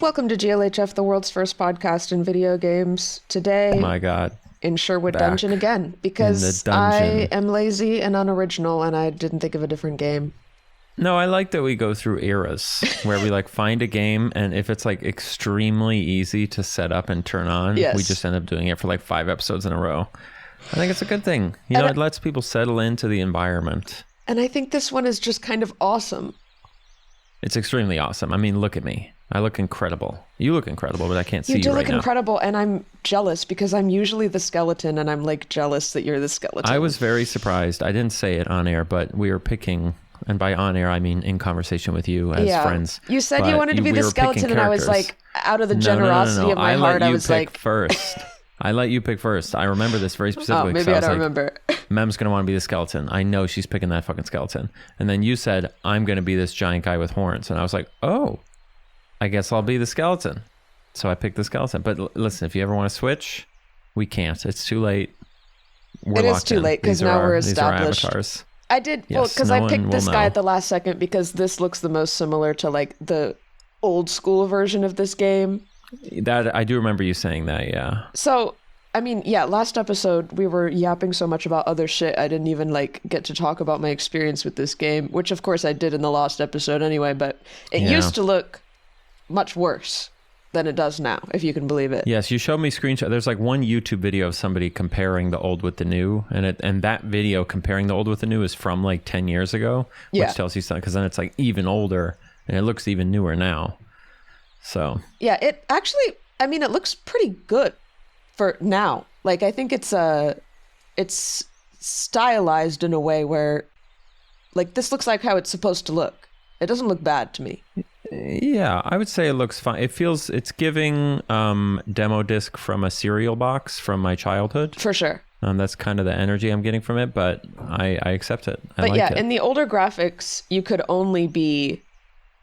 Welcome to GLHF, the world's first podcast in video games. Today, Oh my God, in Sherwood back Dungeon again, because in the I dungeon. am lazy and unoriginal and I didn't think of a different game. No, I like that we go through eras where we like find a game, and if it's like extremely easy to set up and turn on, Yes. we just end up doing it for like 5 episodes in a row. I think it's a good thing. You know, it lets people settle into the environment. And I think this one is just kind of awesome. It's extremely awesome. I mean, look at me. I look incredible. You look incredible, but I can't see You you do right look now. incredible, and I'm jealous because I'm usually the skeleton, and I'm like jealous that you're the skeleton. I was very surprised. I didn't say it on air, but we were picking, and by on air, I mean in conversation with you as friends. You said you But wanted to be we the were picking skeleton, and I was characters. like, out of the No. generosity of my heart, I was pick like, first. I let you pick first. I remember this very specifically. oh, 'cause maybe I was don't like, remember. Mem's going to want to be the skeleton. I know she's picking that fucking skeleton. And then you said, I'm going to be this giant guy with horns. And I was like, oh, I guess I'll be the skeleton. So I picked the skeleton. But listen, if you ever want to switch, we can't. It's too late. It is too late because now we're established. These are avatars. I did, well, Yes, because no I one picked will this guy know. at the last second because this looks the most similar to like the old school version of this game. That I do remember you saying that, yeah. So, I mean, yeah, last episode we were yapping so much about other shit I didn't even like get to talk about my experience with this game, which of course I did in the last episode anyway, but it Yeah. used to look much worse than it does now, if you can believe it. Yes, you showed me screenshot. There's like one YouTube video of somebody comparing the old with the new, and that video comparing the old with the new is from like 10 years ago, which Yeah. tells you something, because then it's like even older and it looks even newer now. So Yeah, it actually, I mean, it looks pretty good for now. Like, I think it's stylized in a way where, like, this looks like how it's supposed to look. It doesn't look bad to me. yeah, I would say it looks fine. It's giving demo disc from a cereal box from my childhood. For sure. That's kind of the energy I'm getting from it, but I accept it. I But like yeah, it. in the older graphics, you could only be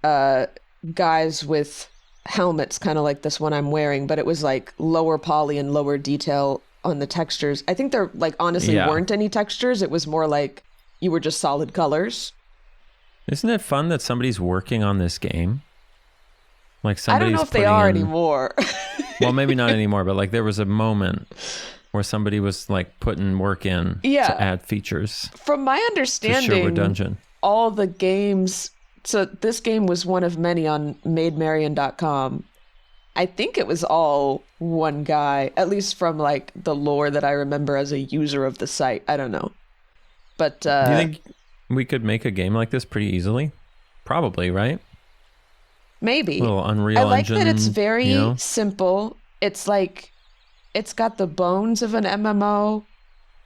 guys with helmets, kind of like this one I'm wearing, but it was like lower poly and lower detail on the textures. I think there like honestly Yeah. weren't any textures. It was more like you were just solid colors. Isn't it fun that somebody's working on this game? Like I somebody's don't know if they putting are in- anymore. Well, maybe not anymore, but like there was a moment where somebody was like putting work in Yeah. to add features From my to Sherwood understanding, Dungeon. all the games, so this game was one of many on mademarian.com. I think it was all one guy, at least from like the lore that I remember as a user of the site. I don't know. But Do you think we could make a game like this pretty easily? Probably, right? maybe. A little Unreal I like Engine, that it's very you know? simple. It's like, it's got the bones of an MMO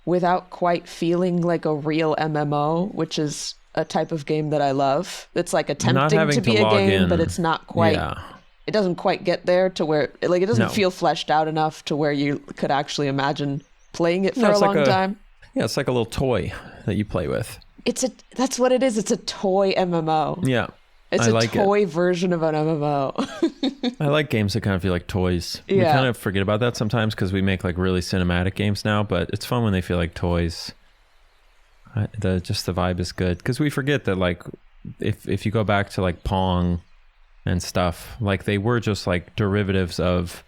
without quite feeling like a real MMO, which is a type of game that I love. It's like attempting having to to be a log game, in. but it's not quite. Yeah. It doesn't quite get there to where, like, it doesn't No. feel fleshed out enough to where you could actually imagine playing it for No, a it's like long time. Yeah, it's like a little toy that you play with. That's what it is. It's a toy MMO. Yeah. It's I a like toy version of an MMO. I like games that kind of feel like toys. We Yeah. kind of forget about that sometimes because we make like really cinematic games now, but it's fun when they feel like toys. The vibe is good because we forget that like if you go back to like Pong and stuff, like they were just like derivatives of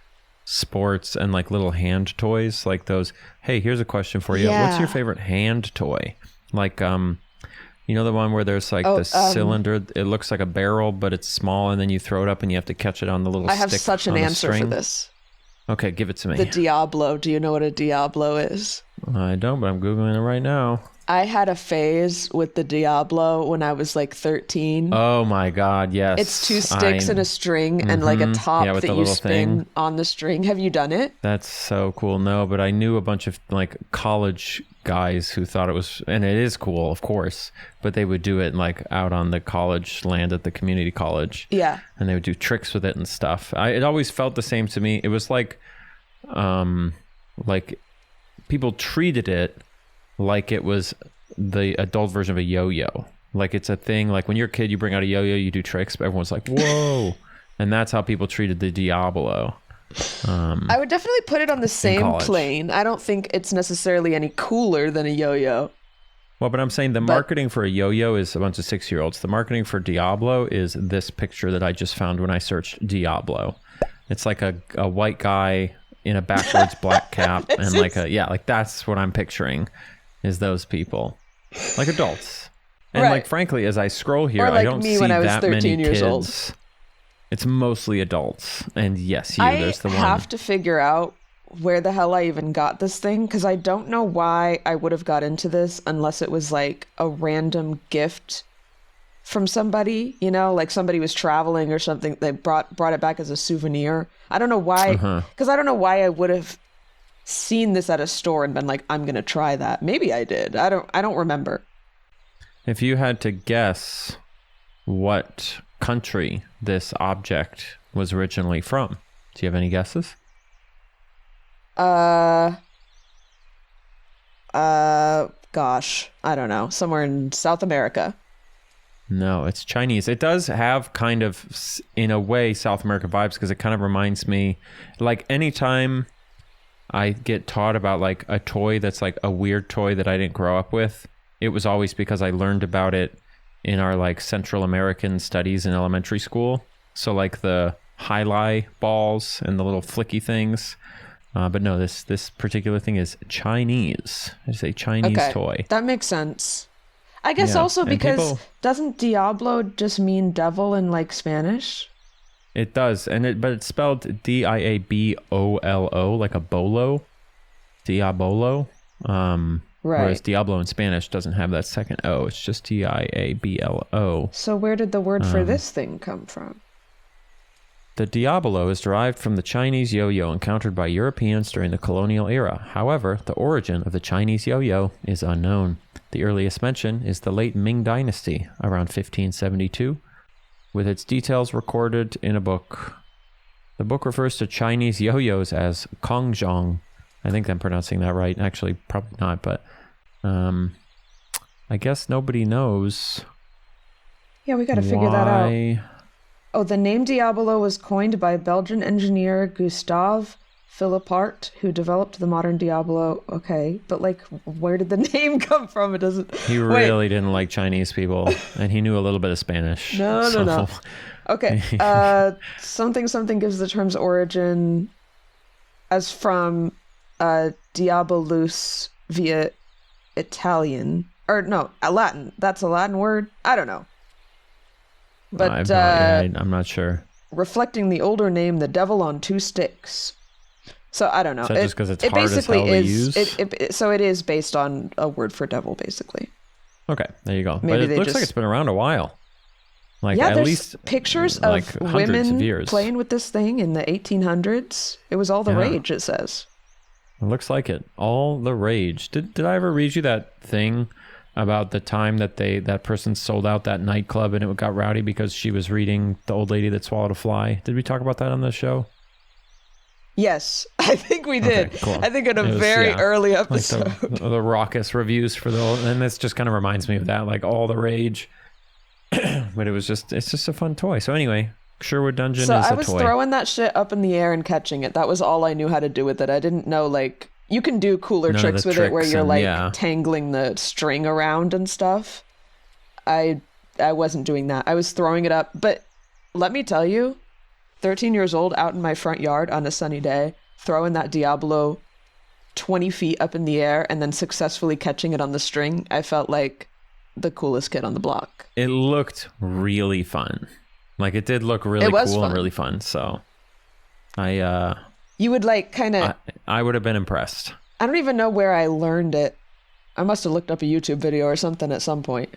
sports and like little hand toys, like those. Hey, here's a question for you. What's your Yeah. favorite hand toy? Like you know the one where there's like Oh, the cylinder, it looks like a barrel but it's small, and then you throw it up and you have to catch it on the little I have stick such an on a answer for string. this. Okay, give it to me. The Diablo. Do you know what a Diablo is? I don't, but I'm Googling it right now. I had a phase with the Diablo when I was like 13. Oh my God, yes. It's two sticks and a string and like a top Yeah, with that the you little spin thing. on the string. Have you done it? That's so cool. No, but I knew a bunch of like college guys who thought it was, and it is cool, of course, but they would do it like out on the college land at the community college. Yeah. And they would do tricks with it and stuff. It always felt the same to me. It was like people treated it like it was the adult version of a yo-yo. Like it's a thing. Like when you're a kid, you bring out a yo-yo, you do tricks, but everyone's like, whoa. And that's how people treated the Diablo. I would definitely put it on the same college. plane. I don't think it's necessarily any cooler than a yo-yo. Well, but I'm saying the marketing for a yo-yo is a bunch of 6-year-olds. The marketing for Diablo is this picture that I just found when I searched Diablo. It's like a white guy in a backwards black cap and like that's what I'm picturing is those people, like adults. And like frankly, as I scroll here, like I don't see that many kids. It's mostly adults. And yes, there's the one. I have to figure out where the hell I even got this thing, because I don't know why I would have got into this unless it was like a random gift from somebody, like somebody was traveling or something. They brought it back as a souvenir. I don't know why, because I don't know why I would have seen this at a store and been like, I'm gonna try that. Maybe I did. I don't remember. If you had to guess what country this object was originally from, do you have any guesses? Gosh, I don't know. Somewhere in South America. No, it's Chinese. It does have kind of, in a way, South American vibes, because it kind of reminds me, like anytime I get taught about like a toy that's like a weird toy that I didn't grow up with, it was always because I learned about it in our like Central American studies in elementary school. So like the highlight balls and the little flicky things. But no, this particular thing is Chinese. It's a Chinese toy. That makes sense. I guess also because doesn't Diablo just mean devil in like Spanish? It does, but it's spelled Diabolo, like a bolo, Diabolo. Whereas Diablo in Spanish doesn't have that second O. It's just Diablo. So where did the word for this thing come from? The Diabolo is derived from the Chinese yo-yo encountered by Europeans during the colonial era. However, the origin of the Chinese yo-yo is unknown. The earliest mention is the late Ming Dynasty, around 1572, with its details recorded in a book. The book refers to Chinese yo-yos as Kongzhong. I think I'm pronouncing that right. Actually, probably not, but I guess nobody knows. Yeah, we got to figure that out. Oh, the name Diabolo was coined by Belgian engineer Gustave Philippart, who developed the modern Diablo. Okay, but like, where did the name come from? It doesn't... He really didn't like Chinese people, and he knew a little bit of Spanish. No. Okay, something gives the term's origin as from diabolus via Italian. Or no, Latin. That's a Latin word? I don't know. But I'm not sure. Reflecting the older name, the devil on two sticks. So I don't know. Is that just because it's hard as hell to use? So it is based on a word for devil, basically. Okay, there you go. But it looks like it's been around a while. Like yeah, at there's least pictures of women playing with this thing in the 1800s. It was all the rage, it says. It looks like it. All the rage. Did I ever read you that thing about the time that that person sold out that nightclub and it got rowdy because she was reading The Old Lady That Swallowed a Fly? Did we talk about that on the show? Yes, I think we did. Okay, cool. I think in a very early episode. Like the raucous reviews for and this just kind of reminds me of that, like all the rage. But it's just a fun toy. So anyway, Sherwood Dungeon is a toy. So I was throwing that shit up in the air and catching it. That was all I knew how to do with it. I didn't know, like, you can do cooler tricks with it where you're like tangling the string around and stuff. I wasn't doing that. I was throwing it up. But let me tell you, 13 years old, out in my front yard on a sunny day, throwing that Diablo 20 feet up in the air and then successfully catching it on the string, I felt like the coolest kid on the block. It looked really fun. Like, it did look really cool and really fun. So you would like kind of... I would have been impressed. I don't even know where I learned it. I must have looked up a YouTube video or something at some point.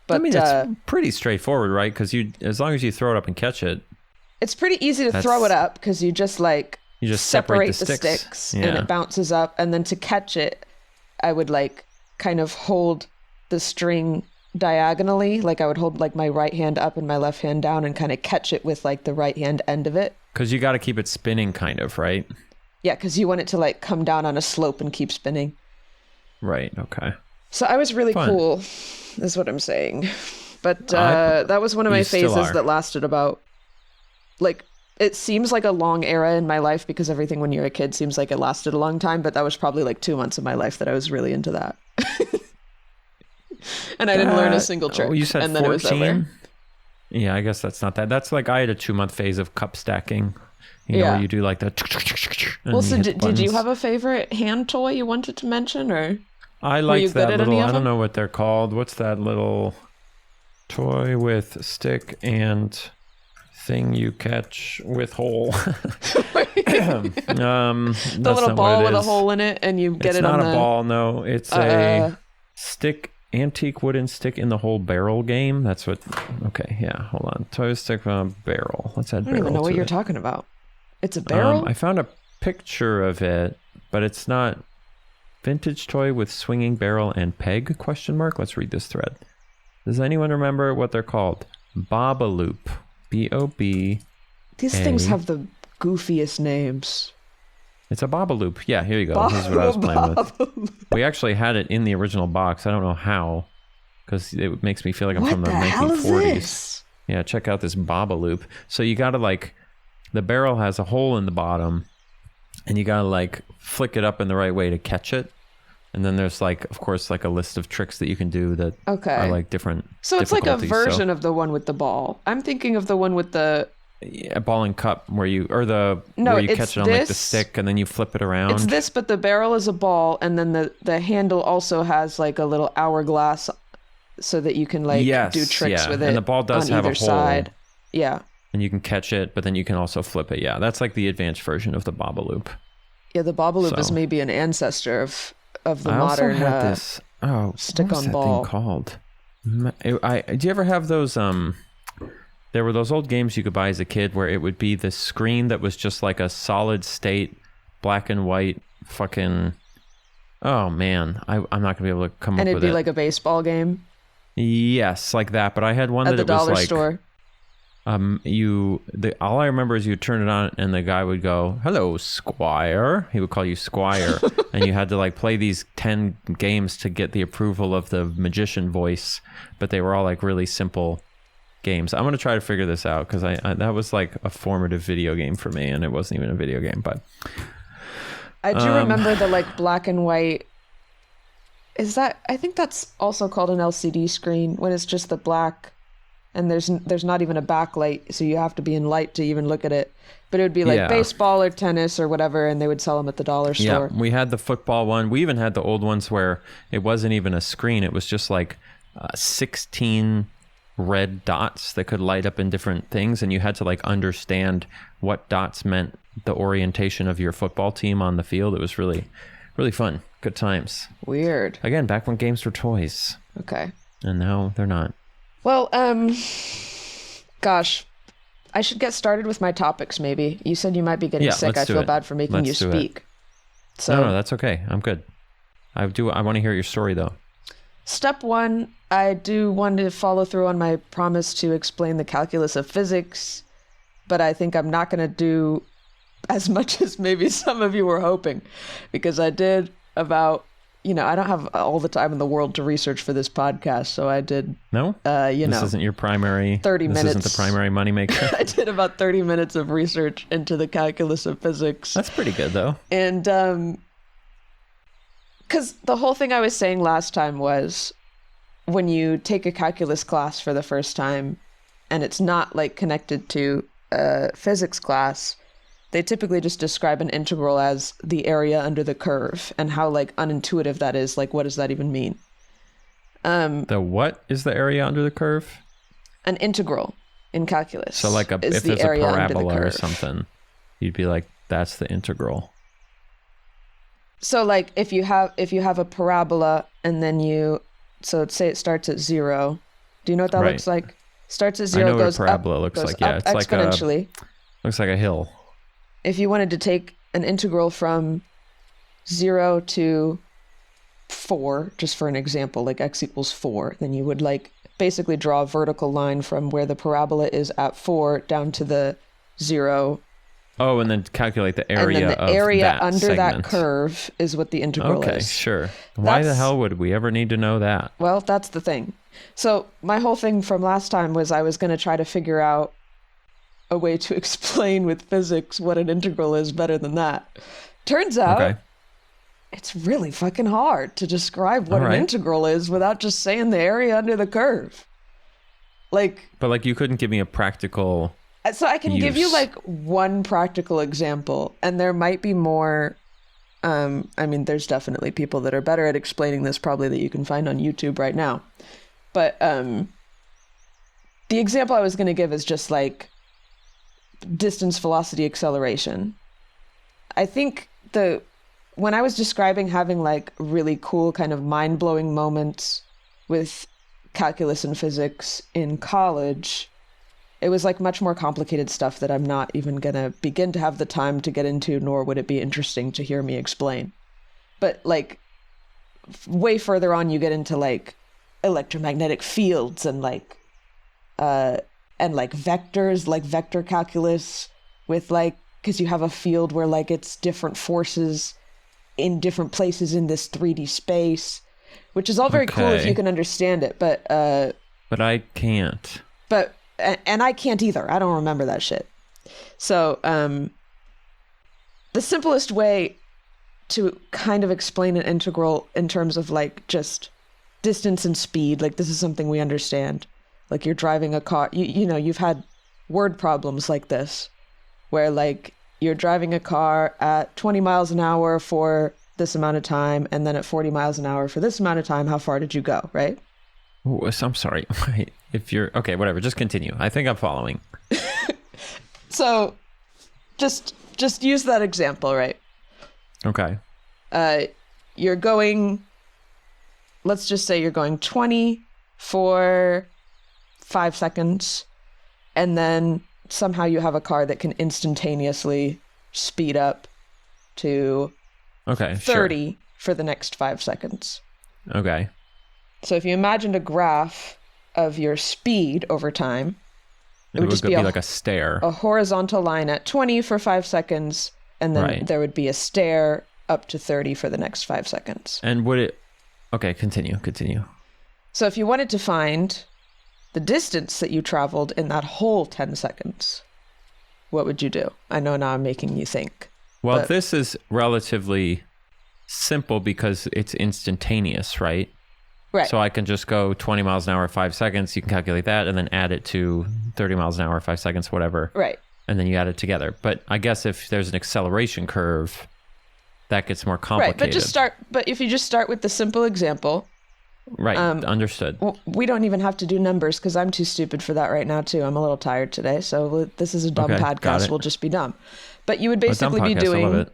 But I mean, it's pretty straightforward, right? Because as long as you throw it up and catch it... It's pretty easy to throw it up because you just separate the sticks and it bounces up. And then to catch it, I would like kind of hold the string diagonally. Like I would hold like my right hand up and my left hand down and kind of catch it with like the right hand end of it. Because you got to keep it spinning kind of, right? Yeah, because you want it to like come down on a slope and keep spinning. Right, okay. So I was really cool, is what I'm saying. But that was one of my phases that lasted about, like, it seems like a long era in my life because everything when you're a kid seems like it lasted a long time, but that was probably like 2 months of my life that I was really into that. And I didn't learn a single trick. Oh, you said and then 14? it was over. Yeah, I guess that's not that. That's like I had a 2-month phase of cup stacking. You know, where you do like the... Well, so did you have a favorite hand toy you wanted to mention, or I were you liked good that at little... any of I don't them? know what they're called. What's that little toy with stick and thing you catch with hole? The little ball with a hole in it, and you get it on the... It's not a ball, no. It's a stick, antique wooden stick in the hole barrel game. That's what... Okay, yeah, hold on. Toy stick barrel. Let's add barrel to it. I don't even know what you're talking about. It's a barrel? I found a picture of it, but it's not... Vintage toy with swinging barrel and peg, ? Let's read this thread. Does anyone remember what they're called? Bobaloop. B-O-B... These things have the goofiest names. It's a bobaloop. Yeah, here you go. This is what I was playing with. We actually had it in the original box. I don't know how, because it makes me feel like I'm from the 1940s. What the hell is this? Yeah, check out this bobaloop. So you got to like, the barrel has a hole in the bottom, and you got to like flick it up in the right way to catch it. And then there's like, of course, like a list of tricks that you can do that are like different. So it's like a version of the one with the ball. I'm thinking of the one with the... A ball and cup where you catch it on like the stick and then you flip it around. It's this, but the barrel is a ball, and then the handle also has like a little hourglass so that you can like do tricks with it. And the ball does have a hole. Side. Yeah. And you can catch it, but then you can also flip it. Yeah, that's like the advanced version of the bobaloop. Yeah, the bobaloop is maybe an ancestor of the modern this. Oh, stick what was on that ball thing called? Do you ever have those there were those old games you could buy as a kid where it would be the screen that was just like a solid state black and white fucking... Oh man, I'm not gonna be able to come up with it. And it'd be like a baseball game? Yes, like that. But I had one at that the it was dollar like... store. All I remember is you turn it on and the guy would go, "Hello, Squire." He would call you Squire. And you had to like play these 10 games to get the approval of the magician voice, but they were all like really simple games. I'm going to try to figure this out because I that was like a formative video game for me, and it wasn't even a video game, but I do remember the like black and white. I think that's also called an LCD screen, when it's just the black and there's not even a backlight, so you have to be in light to even look at it. But it would be like baseball or tennis or whatever, and they would sell them at the dollar store. Yeah, we had the football one. We even had the old ones where it wasn't even a screen. It was just like 16 red dots that could light up in different things, and you had to like understand what dots meant the orientation of your football team on the field. It was really, really fun. Good times. Weird. Again, back when games were toys. Okay. And now they're not. Well, gosh, I should get started with my topics maybe. You said you might be getting sick. I feel bad for making you speak. So No, that's okay. I'm good. I want to hear your story though. Step 1, I do want to follow through on my promise to explain the calculus of physics, but I think I'm not going to do as much as maybe some of you were hoping, because I did about, I don't have all the time in the world to research for this podcast, so I did. No? This isn't your primary... 30 minutes. This isn't the primary moneymaker? I did about 30 minutes of research into the calculus of physics. That's pretty good, though. And, because the whole thing I was saying last time was, when you take a calculus class for the first time, and it's not like connected to a physics class, they typically just describe an integral as the area under the curve, and how like unintuitive that is. Like, what does that even mean? The what is the area under the curve? An integral in calculus. So like if there's a parabola or something, you'd be like, that's the integral. So like if you have a parabola, and then so say it starts at 0. Do you know what that looks like? Starts at 0, I know goes what a parabola up, looks like. Yeah, it's exponentially. Looks like a hill. If you wanted to take an integral from 0 to 4, just for an example, like x equals 4, then you would like basically draw a vertical line from where the parabola is at 4 down to the 0. Oh, and then calculate the area and then the area of that under segment. that curve is what the integral is. Okay, sure. Why the hell would we ever need to know that? Well, that's the thing. So my whole thing from last time was I was going to try to figure out a way to explain with physics what an integral is better than that. Turns out it's really fucking hard to describe what All an right. integral is without just saying the area under the curve. Like, But like you couldn't give me a practical so I can give you use. like one practical example, and there might be more. I mean, there's definitely people that are better at explaining this probably that you can find on YouTube right now. But the example I was going to give is just like distance, velocity, acceleration. I think when I was describing having like really cool kind of mind-blowing moments with calculus and physics in college, it was like much more complicated stuff that I'm not even gonna begin to have the time to get into, nor would it be interesting to hear me explain. But like way further on, you get into like electromagnetic fields and like vectors, like vector calculus with like, because you have a field where like it's different forces in different places in this 3D space, which is all very cool if Okay. you can understand it. But I can't. And I can't either. I don't remember that shit. So the simplest way to kind of explain an integral in terms of like just distance and speed, like this is something we understand. Like you're driving a car, you know, you've had word problems like this, where like you're driving a car at 20 miles an hour for this amount of time, and then at 40 miles an hour for this amount of time, how far did you go, right? Ooh, so I'm sorry. Wait, if you're okay, whatever, just continue. I think I'm following. So just use that example, right? Okay. You're going, let's just say you're going 20 for 5 seconds, and then somehow you have a car that can instantaneously speed up to Okay. 30 for the next 5 seconds. Sure. Okay. So if you imagined a graph of your speed over time, it would just be like a stair. a horizontal line at 20 for 5 seconds, and then Right. there would be a stair up to 30 for the next 5 seconds. And would it? Okay, continue. So if you wanted to find the distance that you traveled in that whole 10 seconds, what would you do? I know now I'm making you think. Well, but- this is relatively simple because it's instantaneous, right? Right. So I can just go 20 miles an hour, 5 seconds. You can calculate that and then add it to 30 miles an hour, 5 seconds, whatever. Right. And then you add it together. But I guess if there's an acceleration curve, that gets more complicated. Right. But if you just start with the simple example, Right. Understood. we don't even have to do numbers because I'm too stupid for that right now too. I'm a little tired today, so this is a dumb Okay, got podcast. it. We'll just be dumb. But you would A dumb basically be podcast, I love doing, it.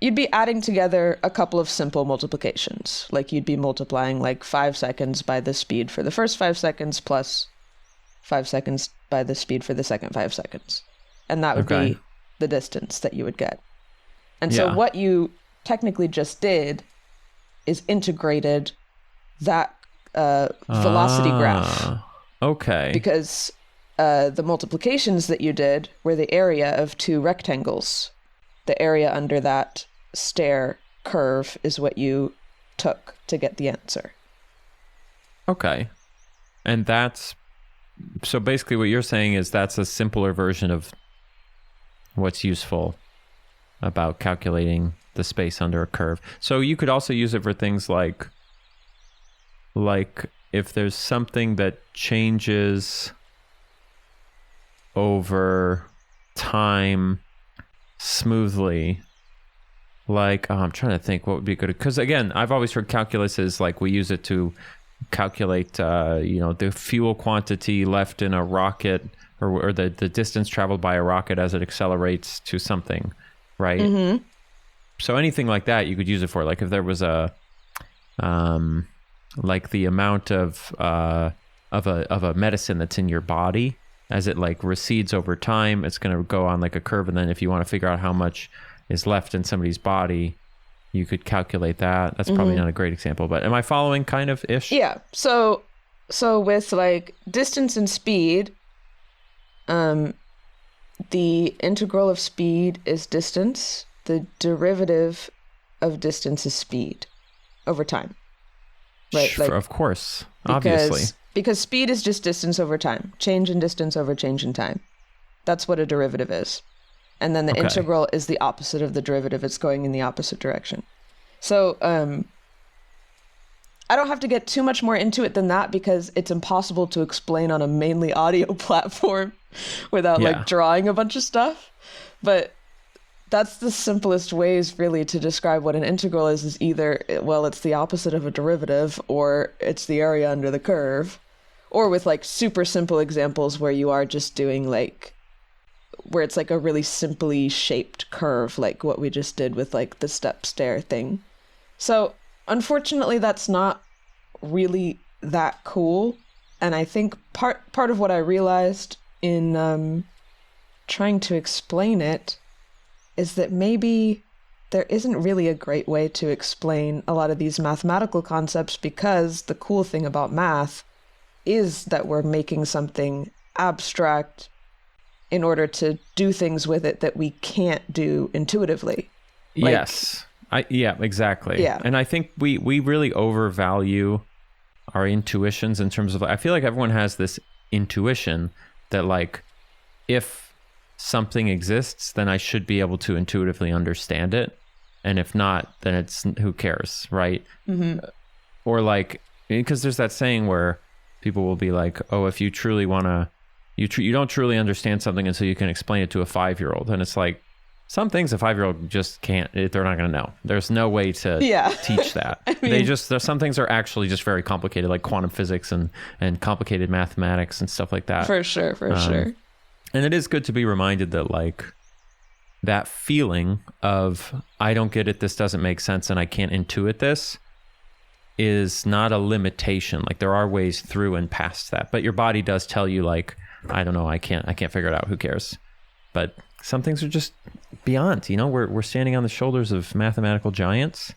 you'd be adding together a couple of simple multiplications. Like you'd be multiplying like 5 seconds by the speed for the first 5 seconds plus 5 seconds by the speed for the second 5 seconds. And that would Okay. be the distance that you would get. And so Yeah. what you technically just did is integrated that velocity graph, Ah, okay. because the multiplications that you did were the area of two rectangles. The area under that stair curve is what you took to get the answer. Okay. And so basically what you're saying is that's a simpler version of what's useful about calculating the space under a curve. So you could also use it for things like if there's something that changes over time smoothly, like I'm trying to think what would be good, because again, I've always heard calculus is like we use it to calculate the fuel quantity left in a rocket, or the distance traveled by a rocket as it accelerates to something, right? Mm-hmm. So anything like that you could use it for. Like if there was a like the amount of a medicine that's in your body, as it like recedes over time, it's going to go on like a curve, and then if you want to figure out how much is left in somebody's body, you could calculate that. That's probably not a great example, but am I following kind of ish? Yeah. So with like distance and speed, the integral of speed is distance. The derivative of distance is speed over time. Right. Sure, Like, of course, obviously. Because speed is just distance over time. Change in distance over change in time. That's what a derivative is. And then the Okay. integral is the opposite of the derivative. It's going in the opposite direction. So I don't have to get too much more into it than that because it's impossible to explain on a mainly audio platform without Yeah. like drawing a bunch of stuff. But that's the simplest ways really to describe what an integral is either, well, it's the opposite of a derivative, or it's the area under the curve, or with like super simple examples where you are just doing like, where it's like a really simply shaped curve, like what we just did with like the step stair thing. So unfortunately, that's not really that cool. And I think part of what I realized in trying to explain it is that maybe there isn't really a great way to explain a lot of these mathematical concepts, because the cool thing about math is that we're making something abstract in order to do things with it that we can't do intuitively. Like, yes. Yeah, exactly. Yeah. And I think we really overvalue our intuitions in terms of, I feel like everyone has this intuition that like, if something exists, then I should be able to intuitively understand it. And if not, then it's, who cares, right? Mm-hmm. Or like, because there's that saying where people will be like, oh, if you truly want to, you don't truly understand something until you can explain it to a 5-year-old. And it's like, some things a 5-year-old just can't, they're not going to know. There's no way to teach that. I mean, some things are actually just very complicated, like quantum physics and complicated mathematics and stuff like that. For sure. And it is good to be reminded that like that feeling of, I don't get it, this doesn't make sense, and I can't intuit this, is not a limitation. Like there are ways through and past that, but your body does tell you like, I don't know, I can't figure it out, who cares? But some things are just beyond, we're standing on the shoulders of mathematical giants,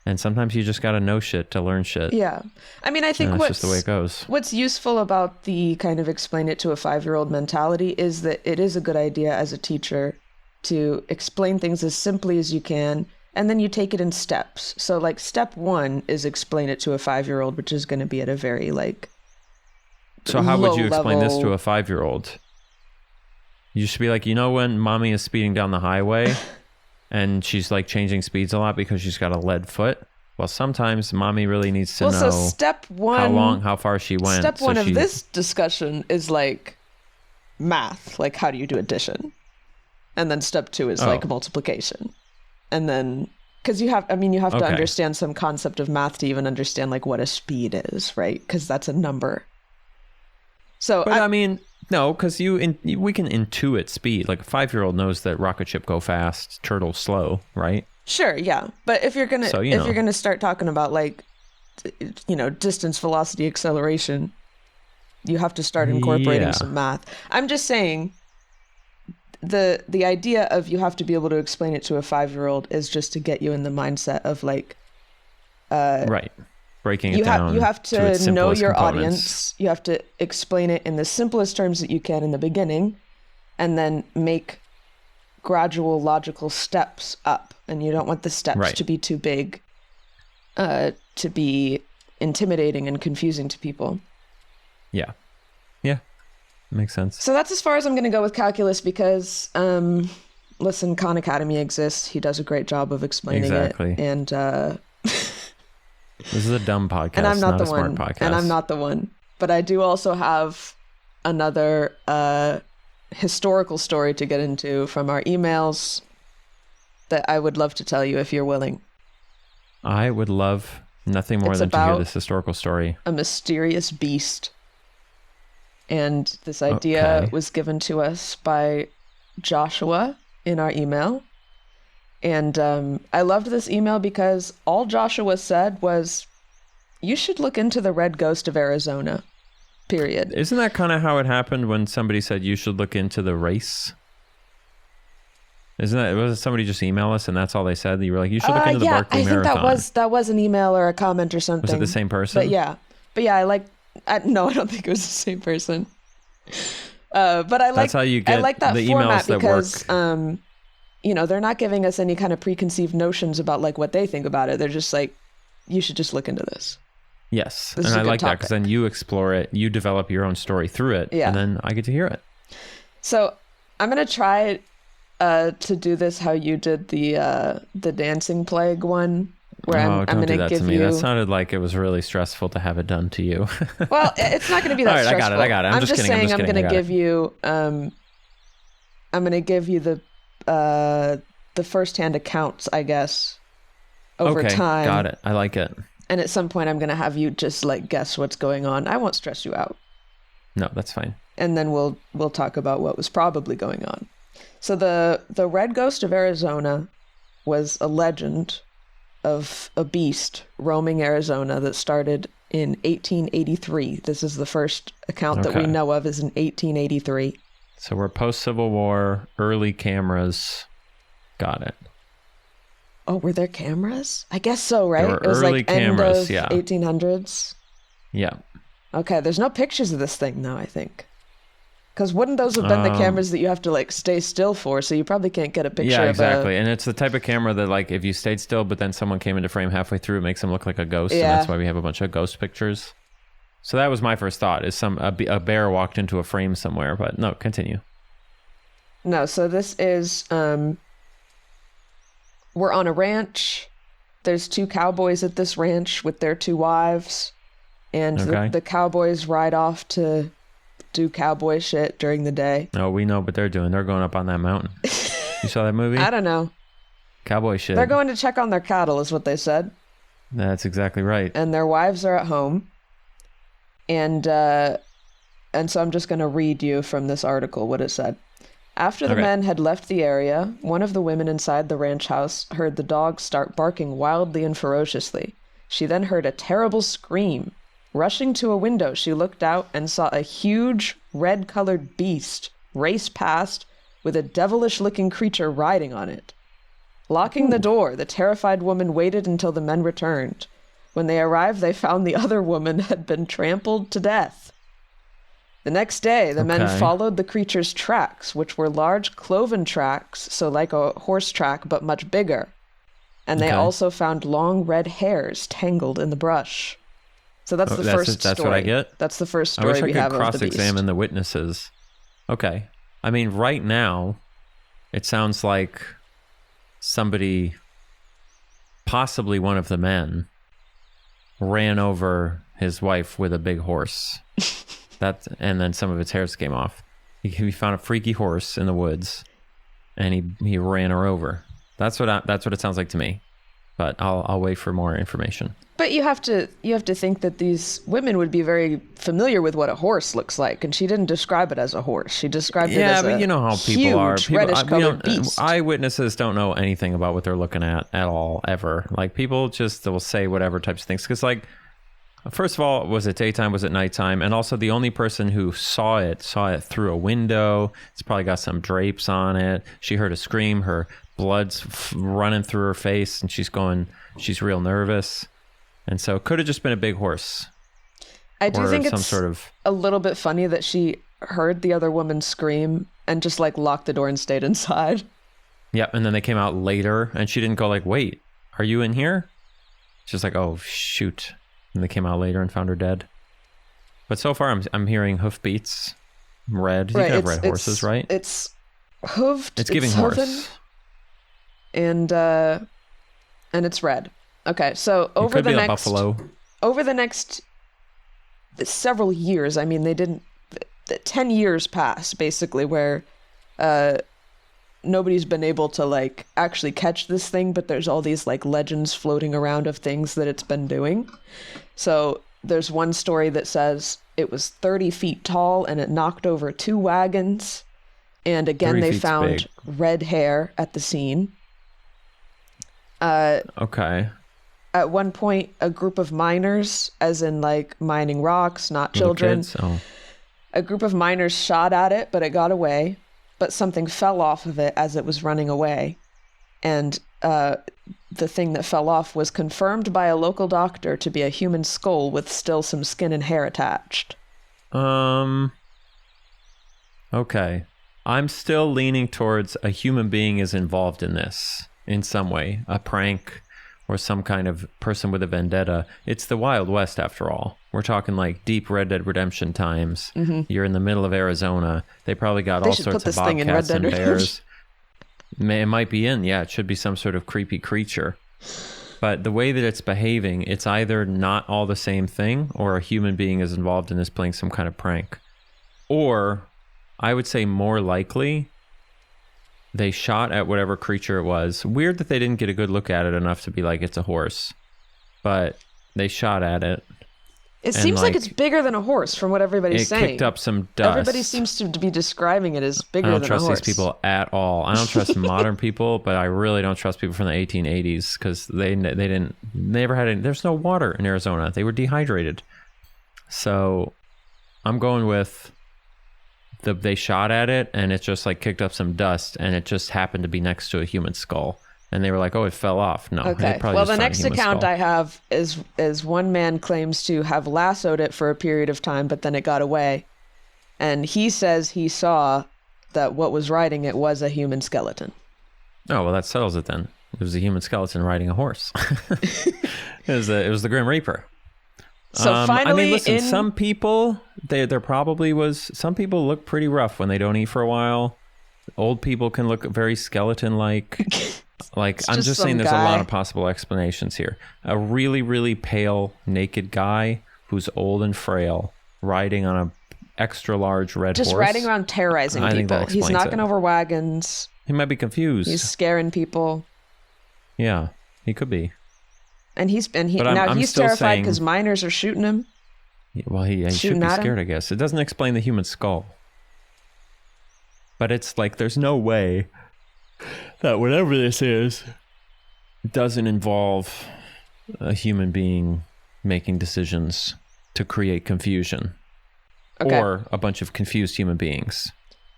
and sometimes you just got to know shit to learn shit. Yeah. I mean, I think that's just the way it goes. What's useful about the kind of explain it to a 5-year-old mentality is that it is a good idea as a teacher to explain things as simply as you can, and then you take it in steps. So like step 1 is explain it to a 5-year-old, which is going to be at a very like So how would you explain this level. to a 5-year-old? You should be like, when mommy is speeding down the highway and she's like changing speeds a lot because she's got a lead foot. Well, sometimes mommy really needs to know so step 1, how far she went. Step 1 of this discussion is like math, like how do you do addition? And then step 2 is like multiplication. And then, because you have to understand some concept of math to even understand like what a speed is, right? Because that's a number. So, but I mean, no, because we can intuit speed. Like a 5-year-old knows that rocket ship go fast, turtle slow, right? Sure, yeah. But if you're gonna you're gonna start talking about like, distance, velocity, acceleration, you have to start incorporating some math. I'm just saying, the idea of you have to be able to explain it to a 5-year-old is just to get you in the mindset of like, right. Breaking it down. You have to know your components. audience. You have to explain it in the simplest terms that you can in the beginning, and then make gradual logical steps up. And you don't want the steps to be too big, to be intimidating and confusing to people. Yeah. Makes sense. So that's as far as I'm going to go with calculus because, listen, Khan Academy exists. He does a great job of explaining it. And this is a dumb podcast, and I'm not the smart one. podcast. And I'm not the one. But I do also have another historical story to get into from our emails that I would love to tell you if you're willing. I would love nothing more than to hear this historical story. A mysterious beast. And this idea was given to us by Joshua in our email. And I loved this email because all Joshua said was, you should look into the red ghost of Arizona, period. Isn't that kind of how it happened when somebody said you should look into the race? Was it somebody just email us and that's all they said? You were like, you should look into the Barkley Marathon. I think that was an email or a comment or something. Was it the same person? But yeah, no, I don't think it was the same person. But I like that's how you get I like that the format emails that because work. They're not giving us any kind of preconceived notions about like what they think about it. They're just like, you should just look into this. Yes, this and I like topic. that because then you explore it, you develop your own story through it, and then I get to hear it. So I'm gonna try to do this how you did the dancing plague one. where Oh, I'm don't do going to that to give me. That you. sounded like it was really stressful to have it done to you. Well, it's not going to be that All right, stressful. I got it. I'm just kidding. saying I'm going I to got it. give you. I'm going to give you the firsthand accounts, I guess, over Okay, time. got it. I like it. And at some point, I'm going to have you just like guess what's going on. I won't stress you out. No, that's fine. And then we'll talk about what was probably going on. So the red ghost of Arizona was a legend of a beast roaming Arizona that started in 1883. This is the first account that we know of is in 1883. So we're post-Civil War, early cameras. Got it. Oh, were there cameras? I guess so, right? There were It was early like cameras, end of yeah. 1800s. Yeah. Okay, there's no pictures of this thing though, I think. Because wouldn't those have been the cameras that you have to like stay still for? So you probably can't get a picture Yeah, of exactly. And it's the type of camera that like if you stayed still, but then someone came into frame halfway through, it makes them look like a ghost. Yeah. And that's why we have a bunch of ghost pictures. So that was my first thought: is a bear walked into a frame somewhere. But no, continue. No, so this is we're on a ranch. There's two cowboys at this ranch with their two wives, and the cowboys ride off to do cowboy shit during the day. Oh, we know what they're doing. They're going up on that mountain. You saw that movie? I don't know. Cowboy shit. They're going to check on their cattle, is what they said. That's exactly right. And their wives are at home. And so I'm just going to read you from this article what it said. After the men had left the area, one of the women inside the ranch house heard the dogs start barking wildly and ferociously. She then heard a terrible scream. Rushing to a window, she looked out and saw a huge red-colored beast race past with a devilish-looking creature riding on it. Locking the door, the terrified woman waited until the men returned. When they arrived, they found the other woman had been trampled to death. The next day, the men followed the creature's tracks, which were large cloven tracks, so like a horse track, but much bigger. And they also found long red hairs tangled in the brush. So that's the first story. That's what I get? That's the first story we have of the beast. I wish I could cross-examine the witnesses. Okay. I mean, right now, it sounds like somebody, possibly one of the men, ran over his wife with a big horse. And then some of its hairs came off. He found a freaky horse in the woods, and he ran her over. That's what it sounds like to me. But I'll wait for more information. But you have to think that these women would be very familiar with what a horse looks like, and she didn't describe it as a horse. She described it as but you know how people are. Reddish-colored beast. Eyewitnesses don't know anything about what they're looking at all, ever. Like people just will say whatever types of things. Because like, first of all, was it daytime? Was it nighttime? And also, the only person who saw it through a window. It's probably got some drapes on it. She heard a scream. Her blood's running through her face, and she's real nervous. And so it could have just been a big horse. I do think it's a little bit funny that she heard the other woman scream and just like locked the door and stayed inside. Yep, and then they came out later, and she didn't go like, "Wait, are you in here?" She's like, "Oh shoot." And they came out later and found her dead. But so far, I'm hearing hoofbeats, red. You can have red horses, right? It's hooved. It's giving horse. And it's red. Okay, so over the next several years, I mean, 10 years pass basically where nobody's been able to like actually catch this thing, but there's all these like legends floating around of things that it's been doing. So there's one story that says it was 30 feet tall and it knocked over 2 wagons. And again, they found red hair at the scene. At one point, a group of miners, as in like mining rocks, not children, a group of miners shot at it, but it got away. But something fell off of it as it was running away. And the thing that fell off was confirmed by a local doctor to be a human skull with still some skin and hair attached. Okay. I'm still leaning towards a human being is involved in this in some way. A prank or some kind of person with a vendetta. It's the Wild West, after all. We're talking like deep Red Dead Redemption times. Mm-hmm. You're in the middle of Arizona. They probably got all sorts of bobcats and bears. It might be in. Yeah, it should be some sort of creepy creature. But the way that it's behaving, it's either not all the same thing, or a human being is involved and is playing some kind of prank. Or, I would say more likely, they shot at whatever creature it was. Weird that they didn't get a good look at it enough to be like, it's a horse. But they shot at it. It seems like it's bigger than a horse from what everybody's saying. It kicked up some dust. Everybody seems to be describing it as bigger than a horse. I don't trust these people at all. I don't trust modern people, but I really don't trust people from the 1880s because they never had any. There's no water in Arizona. They were dehydrated. So I'm going with they shot at it and it just like kicked up some dust and it just happened to be next to a human skull. And they were like, oh, it fell off. No. Okay. Well, the next account I have is one man claims to have lassoed it for a period of time, but then it got away. And he says he saw that what was riding it was a human skeleton. Oh, well, that settles it then. It was a human skeleton riding a horse. It was the Grim Reaper. So finally, listen, some people, there probably was, some people look pretty rough when they don't eat for a while. Old people can look very skeleton-like. Like, I'm just saying there's a lot of possible explanations here. A really, really pale, naked guy who's old and frail riding on a extra large red horse. Just riding around terrorizing people. He's knocking over wagons. He might be confused. He's scaring people. Yeah, he could be. And he's terrified because miners are shooting him. Well, he should be scared, I guess. It doesn't explain the human skull. But it's like there's no way that whatever this is doesn't involve a human being making decisions to create confusion. Okay. Or a bunch of confused human beings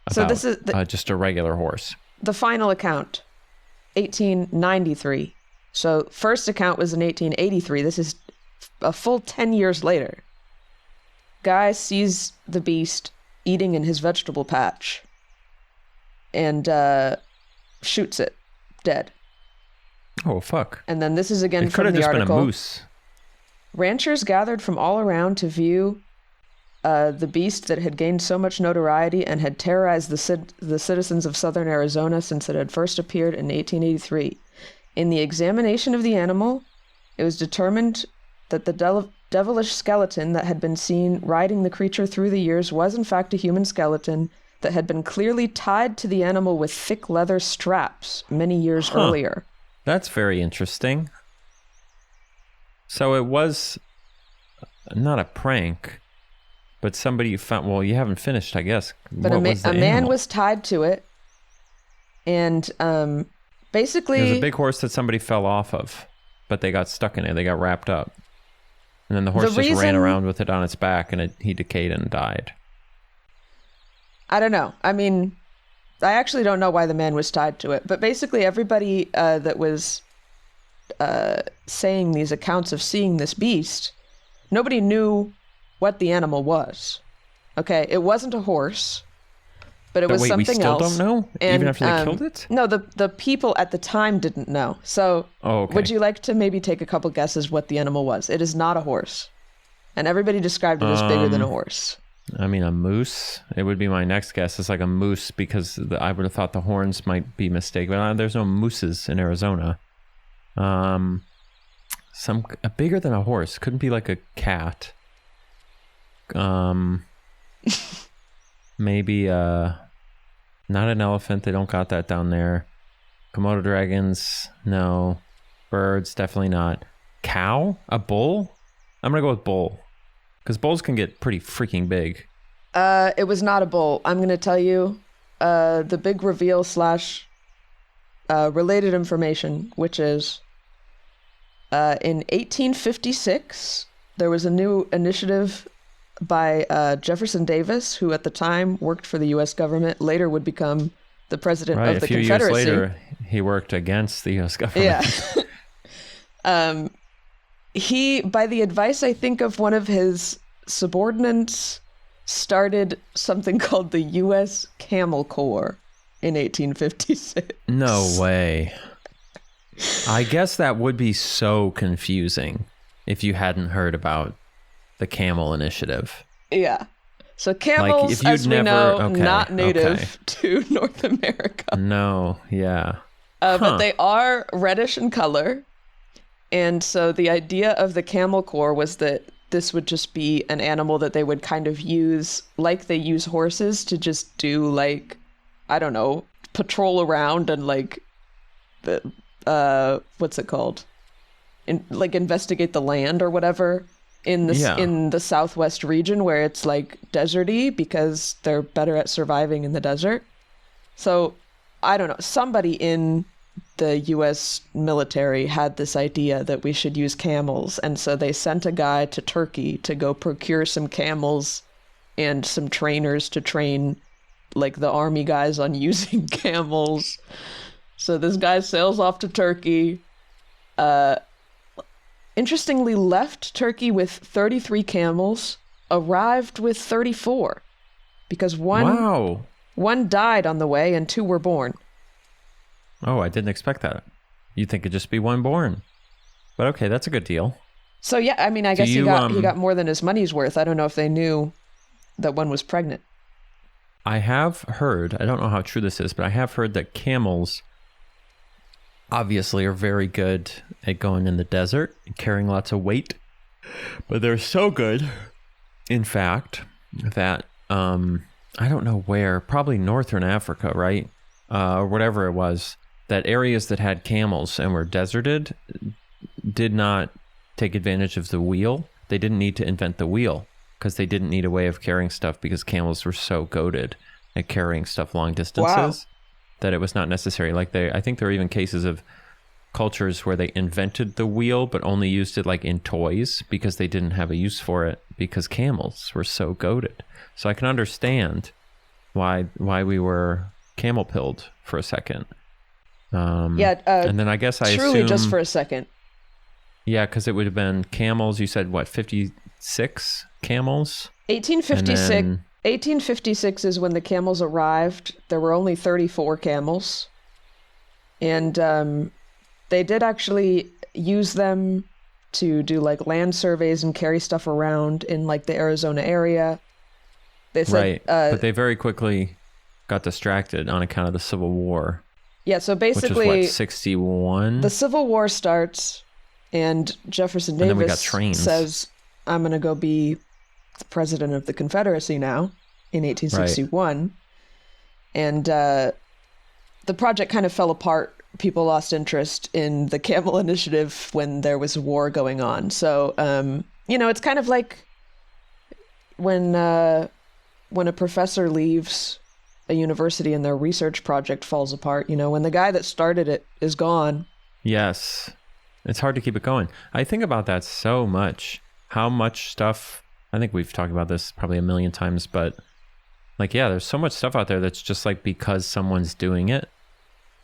about so this is just a regular horse. The final account, 1893. So first account was in 1883. This is a full 10 years later. Guy sees the beast eating in his vegetable patch and shoots it dead. Oh, fuck. And then this is again from the article. It could have just been a moose. Ranchers gathered from all around to view the beast that had gained so much notoriety and had terrorized the citizens of southern Arizona since it had first appeared in 1883. In the examination of the animal, it was determined that the devilish skeleton that had been seen riding the creature through the years was in fact a human skeleton that had been clearly tied to the animal with thick leather straps many years earlier. That's very interesting. So it was not a prank, but somebody found... Well, you haven't finished, I guess. But a man was tied to it, and basically... It was a big horse that somebody fell off of, but they got stuck in it. They got wrapped up. And then the horse ran around with it on its back, and he decayed and died. I don't know. I mean, I actually don't know why the man was tied to it. But basically everybody that was saying these accounts of seeing this beast, nobody knew what the animal was. Okay, it wasn't a horse, but it was something else. We still don't know? And, even after they killed it? No, the people at the time didn't know. So would you like to maybe take a couple guesses what the animal was? It is not a horse. And everybody described it as bigger than a horse. I mean, a moose. It would be my next guess. It's like a moose because I would have thought the horns might be mistaken. But there's no mooses in Arizona. Bigger than a horse. Couldn't be like a cat. Maybe not an elephant. They don't got that down there. Komodo dragons. No. Birds. Definitely not. Cow? A bull? I'm gonna go with bull. Because bulls can get pretty freaking big. It was not a bull. I'm going to tell you the big reveal / related information, which is in 1856, there was a new initiative by Jefferson Davis, who at the time worked for the U.S. government, later would become the president of the Confederacy. A few years later, he worked against the U.S. government. Yeah. He, by the advice, I think, of one of his subordinates, started something called the U.S. Camel Corps in 1856. No way. I guess that would be so confusing if you hadn't heard about the Camel Initiative. Yeah. So camels, as we know, not native to North America. No, yeah. But they are reddish in color. And so the idea of the camel corps was that this would just be an animal that they would kind of use like they use horses to just do like, I don't know, patrol around and like what's it called? Like investigate the land or whatever in the southwest region where it's like deserty because they're better at surviving in the desert. So I don't know, somebody in the US military had this idea that we should use camels, and so they sent a guy to Turkey to go procure some camels and some trainers to train like the army guys on using camels. So this guy sails off to Turkey, interestingly left Turkey with 33 camels, arrived with 34 because one died on the way and 2 were born. Oh, I didn't expect that. You'd think it'd just be one born. But okay, that's a good deal. So yeah, I mean, I guess he got more than his money's worth. I don't know if they knew that one was pregnant. I have heard, I don't know how true this is, but I have heard that camels obviously are very good at going in the desert and carrying lots of weight. But they're so good, in fact, that I don't know where, probably northern Africa, right? Or whatever it was, that areas that had camels and were deserted did not take advantage of the wheel. They didn't need to invent the wheel because they didn't need a way of carrying stuff because camels were so goated at carrying stuff long distances that it was not necessary. Like I think there are even cases of cultures where they invented the wheel but only used it like in toys because they didn't have a use for it because camels were so goated. So I can understand why we were camel pilled for a second. And then I guess I truly assume, just for a second. Yeah, because it would have been camels. You said what, 56 camels? 1856 is when the camels arrived. There were only 34 camels. And they did actually use them to do like land surveys and carry stuff around in like the Arizona area. They said, right, but they very quickly got distracted on account of the Civil War. Yeah, so basically, which is what, 61? The Civil War starts, and Jefferson Davis says, I'm going to go be the president of the Confederacy now, in 1861. Right. And the project kind of fell apart. People lost interest in the Camel Initiative when there was a war going on. So, it's kind of like when a professor leaves a university and their research project falls apart, when the guy that started it is gone. Yes. It's hard to keep it going. I think about that so much. How much stuff, I think we've talked about this probably a million times, but like, yeah, there's so much stuff out there that's just like because someone's doing it.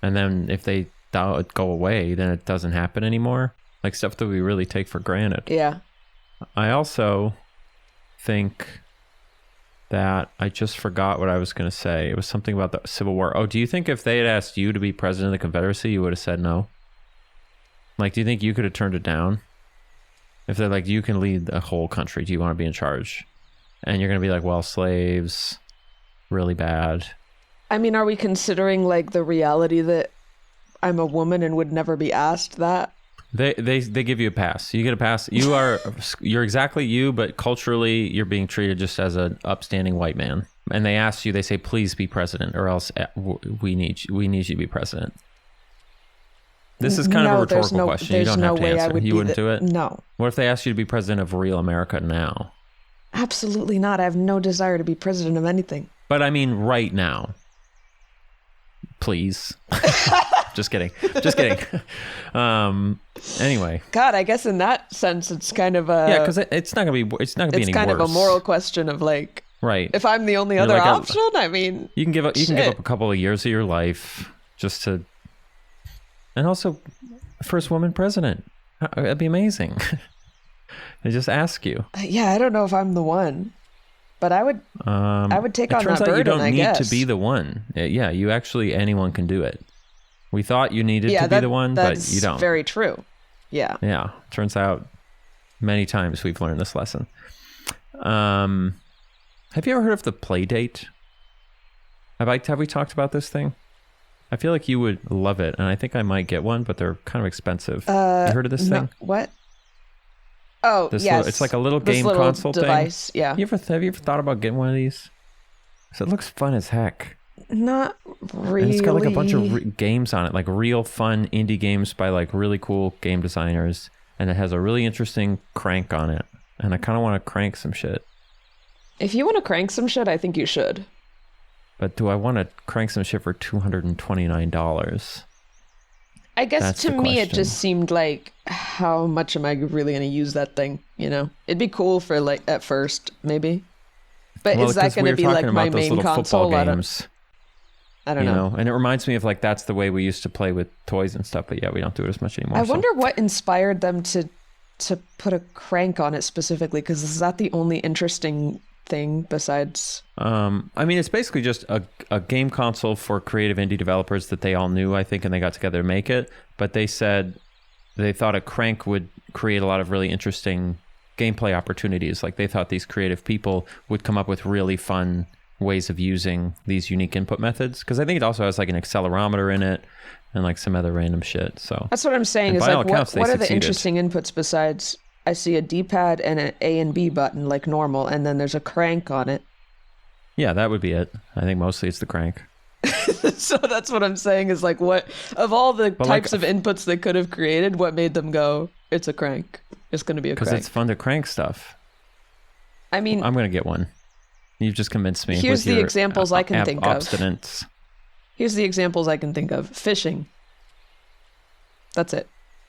And then if they go away, then it doesn't happen anymore. Like stuff that we really take for granted. Yeah. I also think that I just forgot what I was going to say. It was something about the Civil War. Oh, do you think if they had asked you to be president of the Confederacy, you would have said no? Like, do you think you could have turned it down? If they're like, you can lead the whole country, do you want to be in charge? And you're going to be like, well, slaves, really bad. I mean, are we considering like the reality that I'm a woman and would never be asked that? They give you a pass. You get a pass. You're exactly you, but culturally you're being treated just as an upstanding white man. And they ask you, they say, please be president, or else we need you to be president. This is kind of a rhetorical question. You don't have to answer. You wouldn't do it? No. What if they asked you to be president of real America now? Absolutely not. I have no desire to be president of anything. But I mean, right now. Please. Just kidding. Anyway. God, I guess in that sense, it's kind of a... Yeah, because it's not going to be any worse. It's kind of a moral question of like... Right. If I'm the only other option, I mean... You can give up a couple of years of your life just to... And also, first woman president. That'd be amazing. They just ask you. Yeah, I don't know if I'm the one. But I would take on that burden, I guess. It turns out you don't need to be the one. Yeah, anyone can do it. We thought you needed to be the one, but you don't. That's very true. Yeah. Yeah. Turns out many times we've learned this lesson. Have you ever heard of the play date? Have we talked about this thing? I feel like you would love it, and I think I might get one, but they're kind of exexpensive. You heard of this thing? What? Oh, yes. It's like a little game little console device, thing. Yeah. Have you ever thought about getting one of these? 'Cause it looks fun as heck. Not really. And it's got like a bunch of games on it, like real fun indie games by like really cool game designers. And it has a really interesting crank on it. And I kind of want to crank some shit. If you want to crank some shit, I think you should. But do I want to crank some shit for $229? I guess That's to the me, it question. just seemed like, how much am I really going to use that thing? You know, it'd be cool for like at first, maybe. But Well, is that because we going to were be talking like my about those main little console? football games, I don't know. And it reminds me of like that's the way we used to play with toys and stuff. But yeah, we don't do it as much anymore. I so. wonder what inspired them to put a crank on it specifically, because is that the only interesting thing besides... I mean, it's basically just a game console for creative indie developers that they all knew, I think, and they got together to make it. But they said they thought a crank would create a lot of really interesting gameplay opportunities. Like they thought these creative people would come up with really fun ways of using these unique input methods. Because I think it also has like an accelerometer in it and like some other random shit. So that's what I'm saying. Is like, what are the interesting inputs besides... I see a D-pad and an A and B button like normal, and then there's a crank on it. Yeah, that would be it. I think mostly it's the crank. So that's what I'm saying is like, what of all the types of inputs they could have created, what made them go, it's a crank. It's going to be a crank. Because it's fun to crank stuff. I mean... I'm going to get one. You've just convinced me. Here's the examples I can think of. Obstinance. Here's the examples I can think of. Fishing. That's it.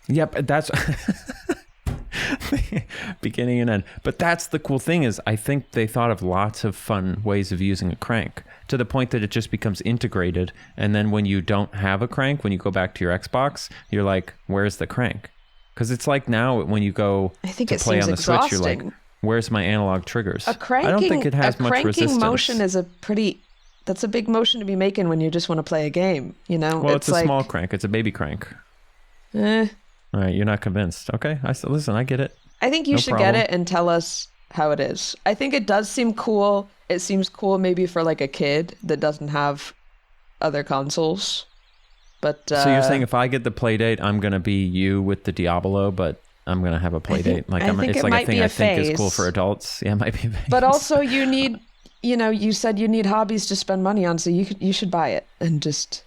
Yep, that's... beginning and end. But that's the cool thing is I think they thought of lots of fun ways of using a crank to the point that it just becomes integrated. And then when you don't have a crank, when you go back to your Xbox, you're like, where's the crank? Because it's like now when you go to play on the Switch, you're like, where's my analog triggers? I don't think it has much resistance. Motion is that's a big motion to be making when you just want to play a game, you know? Well, it's a small crank. It's a baby crank. All right, you're not convinced. Okay, listen, I get it. I think you should get it and tell us how it is. I think it does seem cool. It seems cool maybe for like a kid that doesn't have other consoles. But so you're saying if I get the play date, I'm going to be you with the Diablo, but I'm going to have a play date. Like it's like a thing I think is cool for adults. Yeah, it might be a phase. But also you need, you said you need hobbies to spend money on, so you should buy it and just...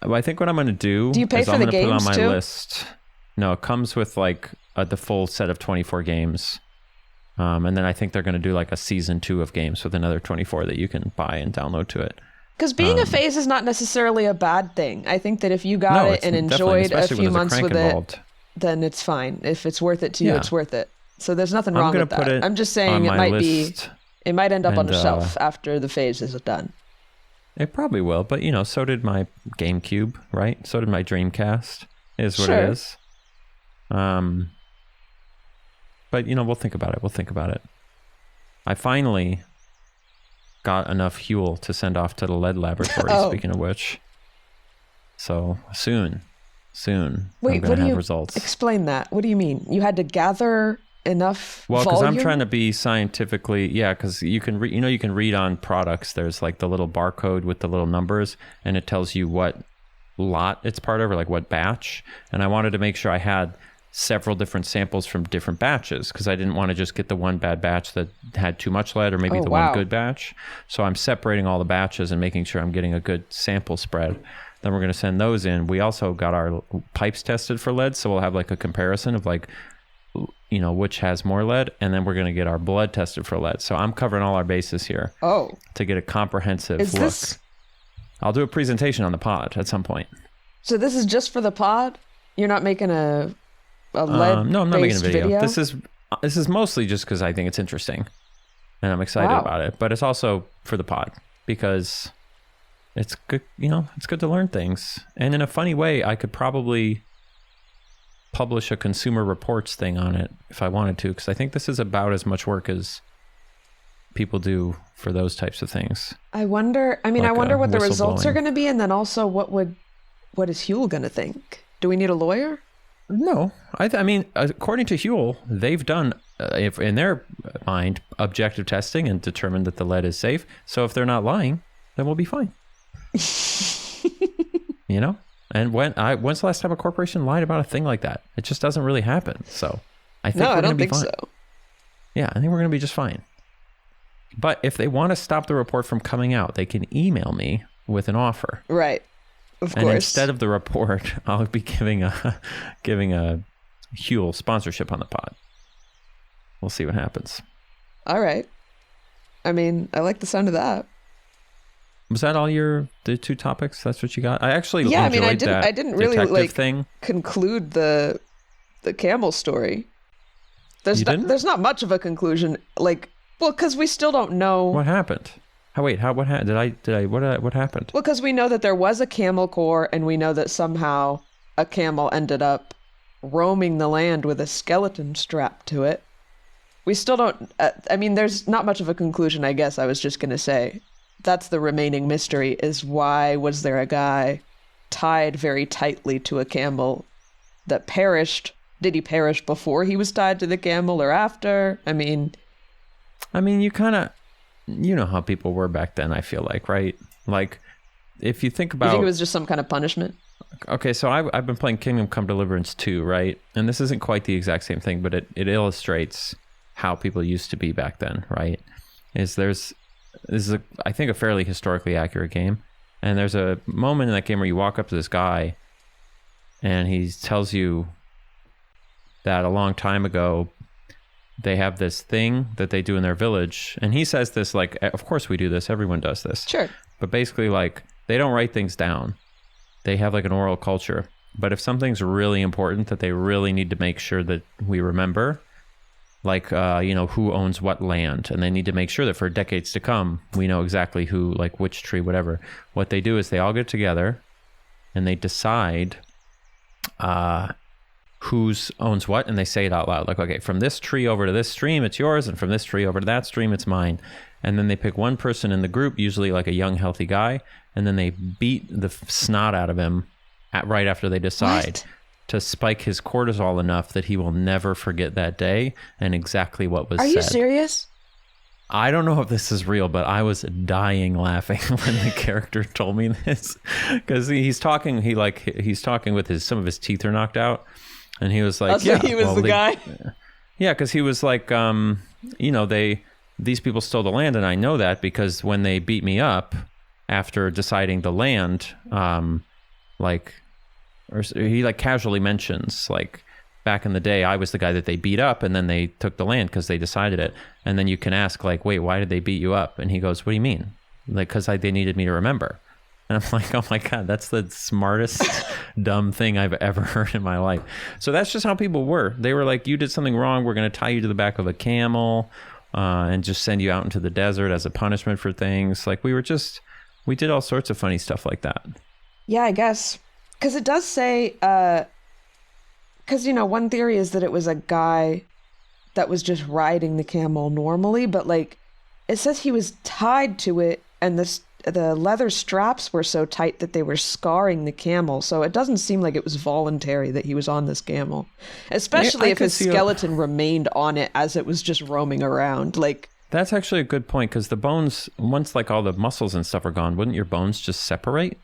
Well, I think what I'm going to do you pay is for I'm the going to put on games my too? list. No, it comes with like the full set of 24 games. And then I think they're going to do like a season 2 of games with another 24 that you can buy and download to it. Because being a phase is not necessarily a bad thing. I think that if you got it and enjoyed a few months with it, then it's fine. If it's worth it to you, it's worth it. So there's nothing wrong with that. I'm just saying it might end up on the shelf after the phase is done. It probably will, but so did my GameCube, right? So did my Dreamcast. Is what it is. But we'll think about it. I finally got enough Huel to send off to the lead laboratory, speaking of which. So soon Wait, I'm going to have results. Explain that. What do you mean? You had to gather enough Well, because volume? I'm trying to be scientifically, because you can you can read on products. There's like the little barcode with the little numbers, and it tells you what lot it's part of, or like what batch. And I wanted to make sure I had several different samples from different batches, because I didn't want to just get the one bad batch that had too much lead, or maybe one good batch. So I'm separating all the batches and making sure I'm getting a good sample spread. Then we're going to send those in. We also got our pipes tested for lead, so we'll have like a comparison of like which has more lead, and then we're going to get our blood tested for lead. So I'm covering all our bases here to get a comprehensive look. I'll do a presentation on the pod at some point. So this is just for the pod? You're not making a lead no, I'm not making a video. video? This is mostly just because I think it's interesting and I'm excited about it. But it's also for the pod because it's good. It's good to learn things. And in a funny way, I could probably publish a Consumer Reports thing on it if I wanted to, because I think this is about as much work as people do for those types of things. I wonder what the results are going to be, and then also what is Huel going to think? Do we need a lawyer? No, I mean, according to Huel, they've done, if in their mind, objective testing and determined that the lead is safe. So if they're not lying, then we'll be fine. you know? And when's the last time a corporation lied about a thing like that? It just doesn't really happen. So I think we're going to be fine. So. Yeah, I think we're going to be just fine. But if they want to stop the report from coming out, they can email me with an offer. Right. Of course. And instead of the report, I'll be giving a Huel sponsorship on the pod. We'll see what happens. All right. I mean, I like the sound of that. Was that all the 2 topics? That's what you got? I actually I didn't really like thing. Conclude the camel story. There's not much of a conclusion, like, well, because we still don't know what happened. What happened? What happened? Well, because we know that there was a camel corps, and we know that somehow a camel ended up roaming the land with a skeleton strapped to it. We still don't. I mean, there's not much of a conclusion. I guess I was just gonna say that's the remaining mystery: is why was there a guy tied very tightly to a camel that perished? Did he perish before he was tied to the camel or after? I mean, you know how people were back then, I feel like, right? Like, if you think about... You think it was just some kind of punishment? Okay, so I've been playing Kingdom Come Deliverance 2, right? And this isn't quite the exact same thing, but it illustrates how people used to be back then, right? This is, I think, a fairly historically accurate game. And there's a moment in that game where you walk up to this guy, and he tells you that a long time ago, they have this thing that they do in their village. And he says this, like, of course we do this. Everyone does this. Sure. But basically, like, they don't write things down. They have, like, an oral culture. But if something's really important that they really need to make sure that we remember, like, who owns what land, and they need to make sure that for decades to come, we know exactly who, like, which tree, whatever. What they do is they all get together, and they decide... who's owns what, and they say it out loud, like, okay, from this tree over to this stream it's yours, and from this tree over to that stream it's mine. And then they pick one person in the group, usually like a young healthy guy, and then they beat the snot out of him right after they decide to spike his cortisol enough that he will never forget that day and exactly what was said. Are you serious? I don't know if this is real, but I was dying laughing when the character told me this, because he's talking with some of his teeth are knocked out. And he was like, he was the guy. Yeah, because he was like, these people stole the land, and I know that because when they beat me up after deciding the land, he like casually mentions, like, back in the day, I was the guy that they beat up, and then they took the land because they decided it. And then you can ask, like, wait, why did they beat you up? And he goes, what do you mean? Like, because they needed me to remember. And I'm like, oh my God, that's the smartest dumb thing I've ever heard in my life. So that's just how people were. They were like, you did something wrong, we're going to tie you to the back of a camel and just send you out into the desert as a punishment for things. Like, we did all sorts of funny stuff like that. Yeah, I guess. Because it does say, because, one theory is that it was a guy that was just riding the camel normally, but, like, it says he was tied to it, and the leather straps were so tight that they were scarring the camel. So it doesn't seem like it was voluntary that he was on this camel, especially if his skeleton remained on it as it was just roaming around. Like, that's actually a good point, because the bones, once like all the muscles and stuff are gone, wouldn't your bones just separate?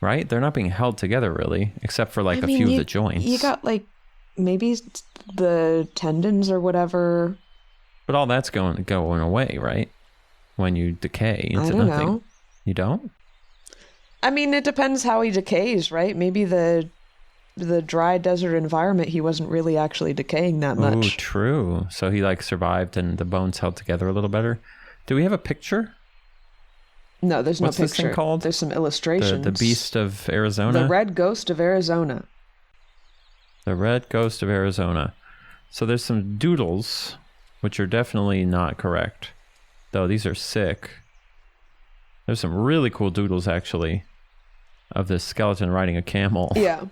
Right? They're not being held together really, except for like a few of the joints. You got like maybe the tendons or whatever. But all that's going away, right? When you decay into I don't nothing. know. You don't? I mean, it depends how he decays, right? Maybe the dry desert environment, he wasn't really actually decaying that much. Oh, true. So he like survived and the bones held together a little better. Do we have a picture? No, there's What's no this picture. thing called? There's some illustrations. The Beast of Arizona? The Red Ghost of Arizona. The Red Ghost of Arizona. So there's some doodles, which are definitely not correct. Though these are sick. There's some really cool doodles, actually, of this skeleton riding a camel. Yeah.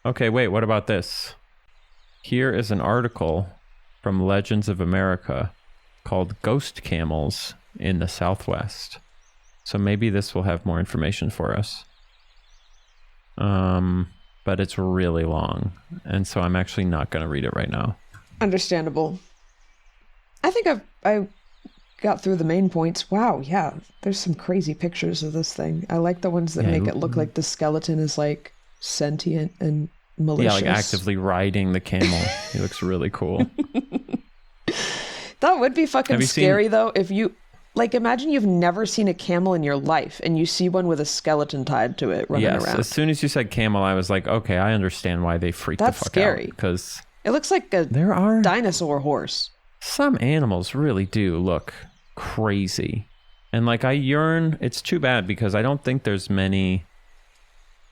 Okay, wait, what about this? Here is an article from Legends of America called Ghost Camels in the Southwest. So maybe this will have more information for us. But it's really long, and so I'm actually not going to read it right now. Understandable. I think I got through the main points. Wow, yeah, there's some crazy pictures of this thing. I like the ones that make it look like the skeleton is like sentient and malicious. Yeah, like actively riding the camel. He looks really cool. That would be fucking scary seen... though if you like imagine you've never seen a camel in your life and you see one with a skeleton tied to it running around. As soon as you said camel, I was like, okay, I understand why they freaked the fuck scary. out. Because it looks like a dinosaur horse. Some animals really do look crazy. And like I yearn, it's too bad because I don't think there's many,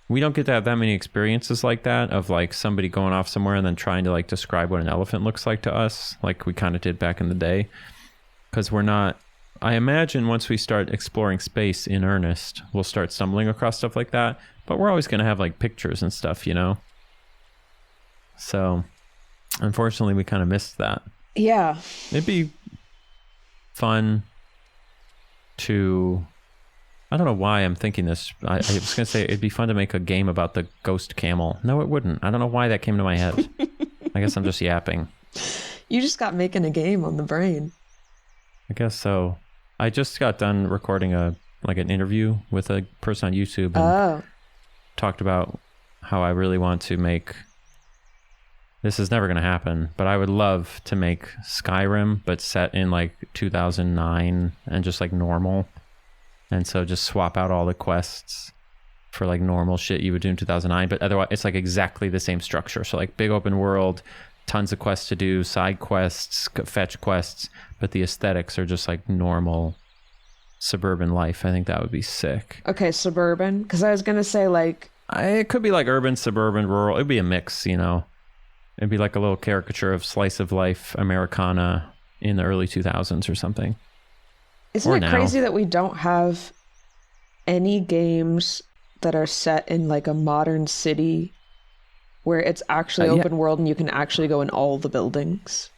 we don't get to have that many experiences like that of like somebody going off somewhere and then trying to like describe what an elephant looks like to us, like we kind of did back in the day. Because we're not, I imagine once we start exploring space in earnest, we'll start stumbling across stuff like that. But we're always going to have like pictures and stuff, you know? So unfortunately, we kind of missed that. Yeah. It'd be fun to, I don't know why I'm thinking this. I was going to say it'd be fun to make a game about the ghost camel. No, it wouldn't. I don't know why that came to my head. I guess I'm just yapping. You just got making a game on the brain. I guess so. I just got done recording an interview with a person on YouTube and talked about how I really want to make, this is never going to happen, but I would love to make Skyrim, but set in like 2009 and just like normal. And so just swap out all the quests for like normal shit you would do in 2009, but otherwise it's like exactly the same structure. So like big open world, tons of quests to do, side quests, fetch quests, but the aesthetics are just like normal suburban life. I think that would be sick. Okay, suburban, because I was going to say like... It could be like urban, suburban, rural. It'd be a mix, you know. It'd be like a little caricature of slice of life Americana in the early 2000s or something. Isn't it crazy that we don't have any games that are set in like a modern city where it's actually open world and you can actually go in all the buildings?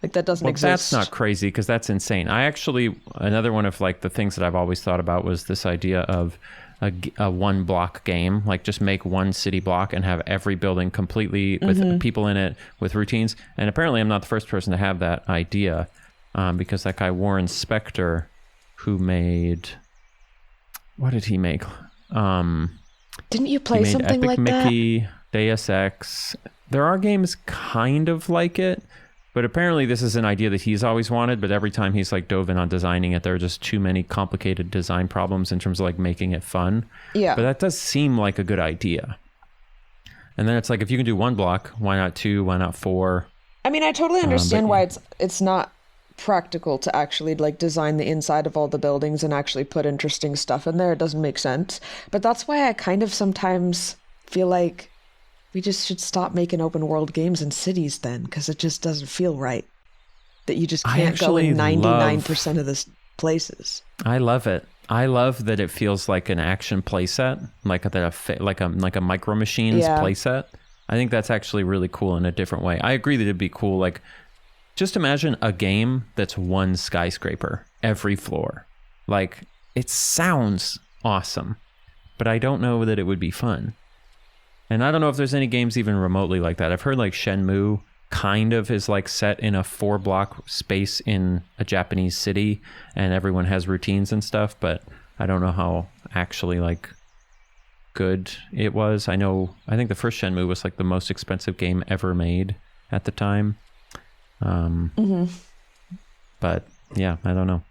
Like that doesn't exist. That's not crazy because that's insane. Another one of like the things that I've always thought about was this idea of a one block game, like just make one city block and have every building completely with people in it with routines. And apparently I'm not the first person to have that idea. Because that guy Warren Spector, who made, what did he make? Didn't you play something Epic like Mickey, Deus Ex. There are games kind of like it, but apparently this is an idea that he's always wanted. But every time he's like dove in on designing it, there are just too many complicated design problems in terms of like making it fun. Yeah. But that does seem like a good idea. And then it's like if you can do one block, why not two? Why not four? I mean, I totally understand why it's not practical to actually like design the inside of all the buildings and actually put interesting stuff in there. It doesn't make sense. But that's why I kind of sometimes feel like we just should stop making open world games in cities then, because it just doesn't feel right that you just can't go in 99% of the places. I love it. I love that it feels like an action playset, like a Micro Machines playset. I think that's actually really cool in a different way. I agree that it'd be cool, like just imagine a game that's one skyscraper every floor. Like, it sounds awesome, but I don't know that it would be fun. And I don't know if there's any games even remotely like that. I've heard like Shenmue kind of is like set in a 4-block space in a Japanese city and everyone has routines and stuff, but I don't know how actually like good it was. I think the first Shenmue was like the most expensive game ever made at the time. But yeah, I don't know.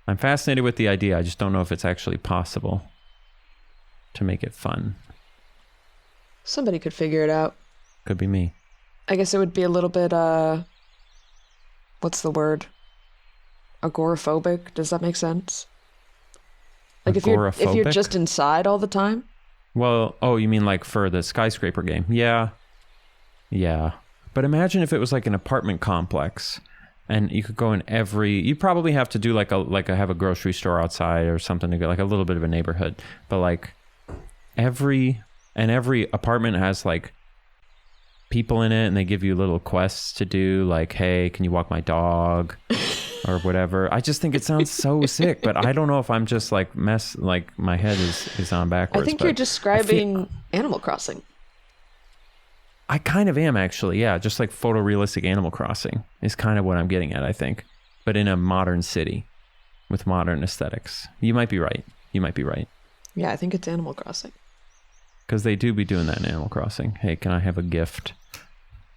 I'm fascinated with the idea. I just don't know if it's actually possible to make it fun. Somebody could figure it out. Could be me. I guess it would be a little bit, what's the word? Agoraphobic. Does that make sense? Like if you're just inside all the time? Well, you mean like for the skyscraper game? Yeah. Yeah. But imagine if it was like an apartment complex and you could go in you probably have to do have a grocery store outside or something to get like a little bit of a neighborhood. But like every apartment has like people in it and they give you little quests to do, like, hey, can you walk my dog or whatever. I just think it sounds so sick, but I don't know if I'm just like my head is on backwards. I think you're describing Animal Crossing. I kind of am actually, yeah. Just like photorealistic Animal Crossing is kind of what I'm getting at, I think. but in a modern city with modern aesthetics. You might be right. Yeah, I think it's Animal Crossing. Because they do be doing that in Animal Crossing. Hey, can I have a gift?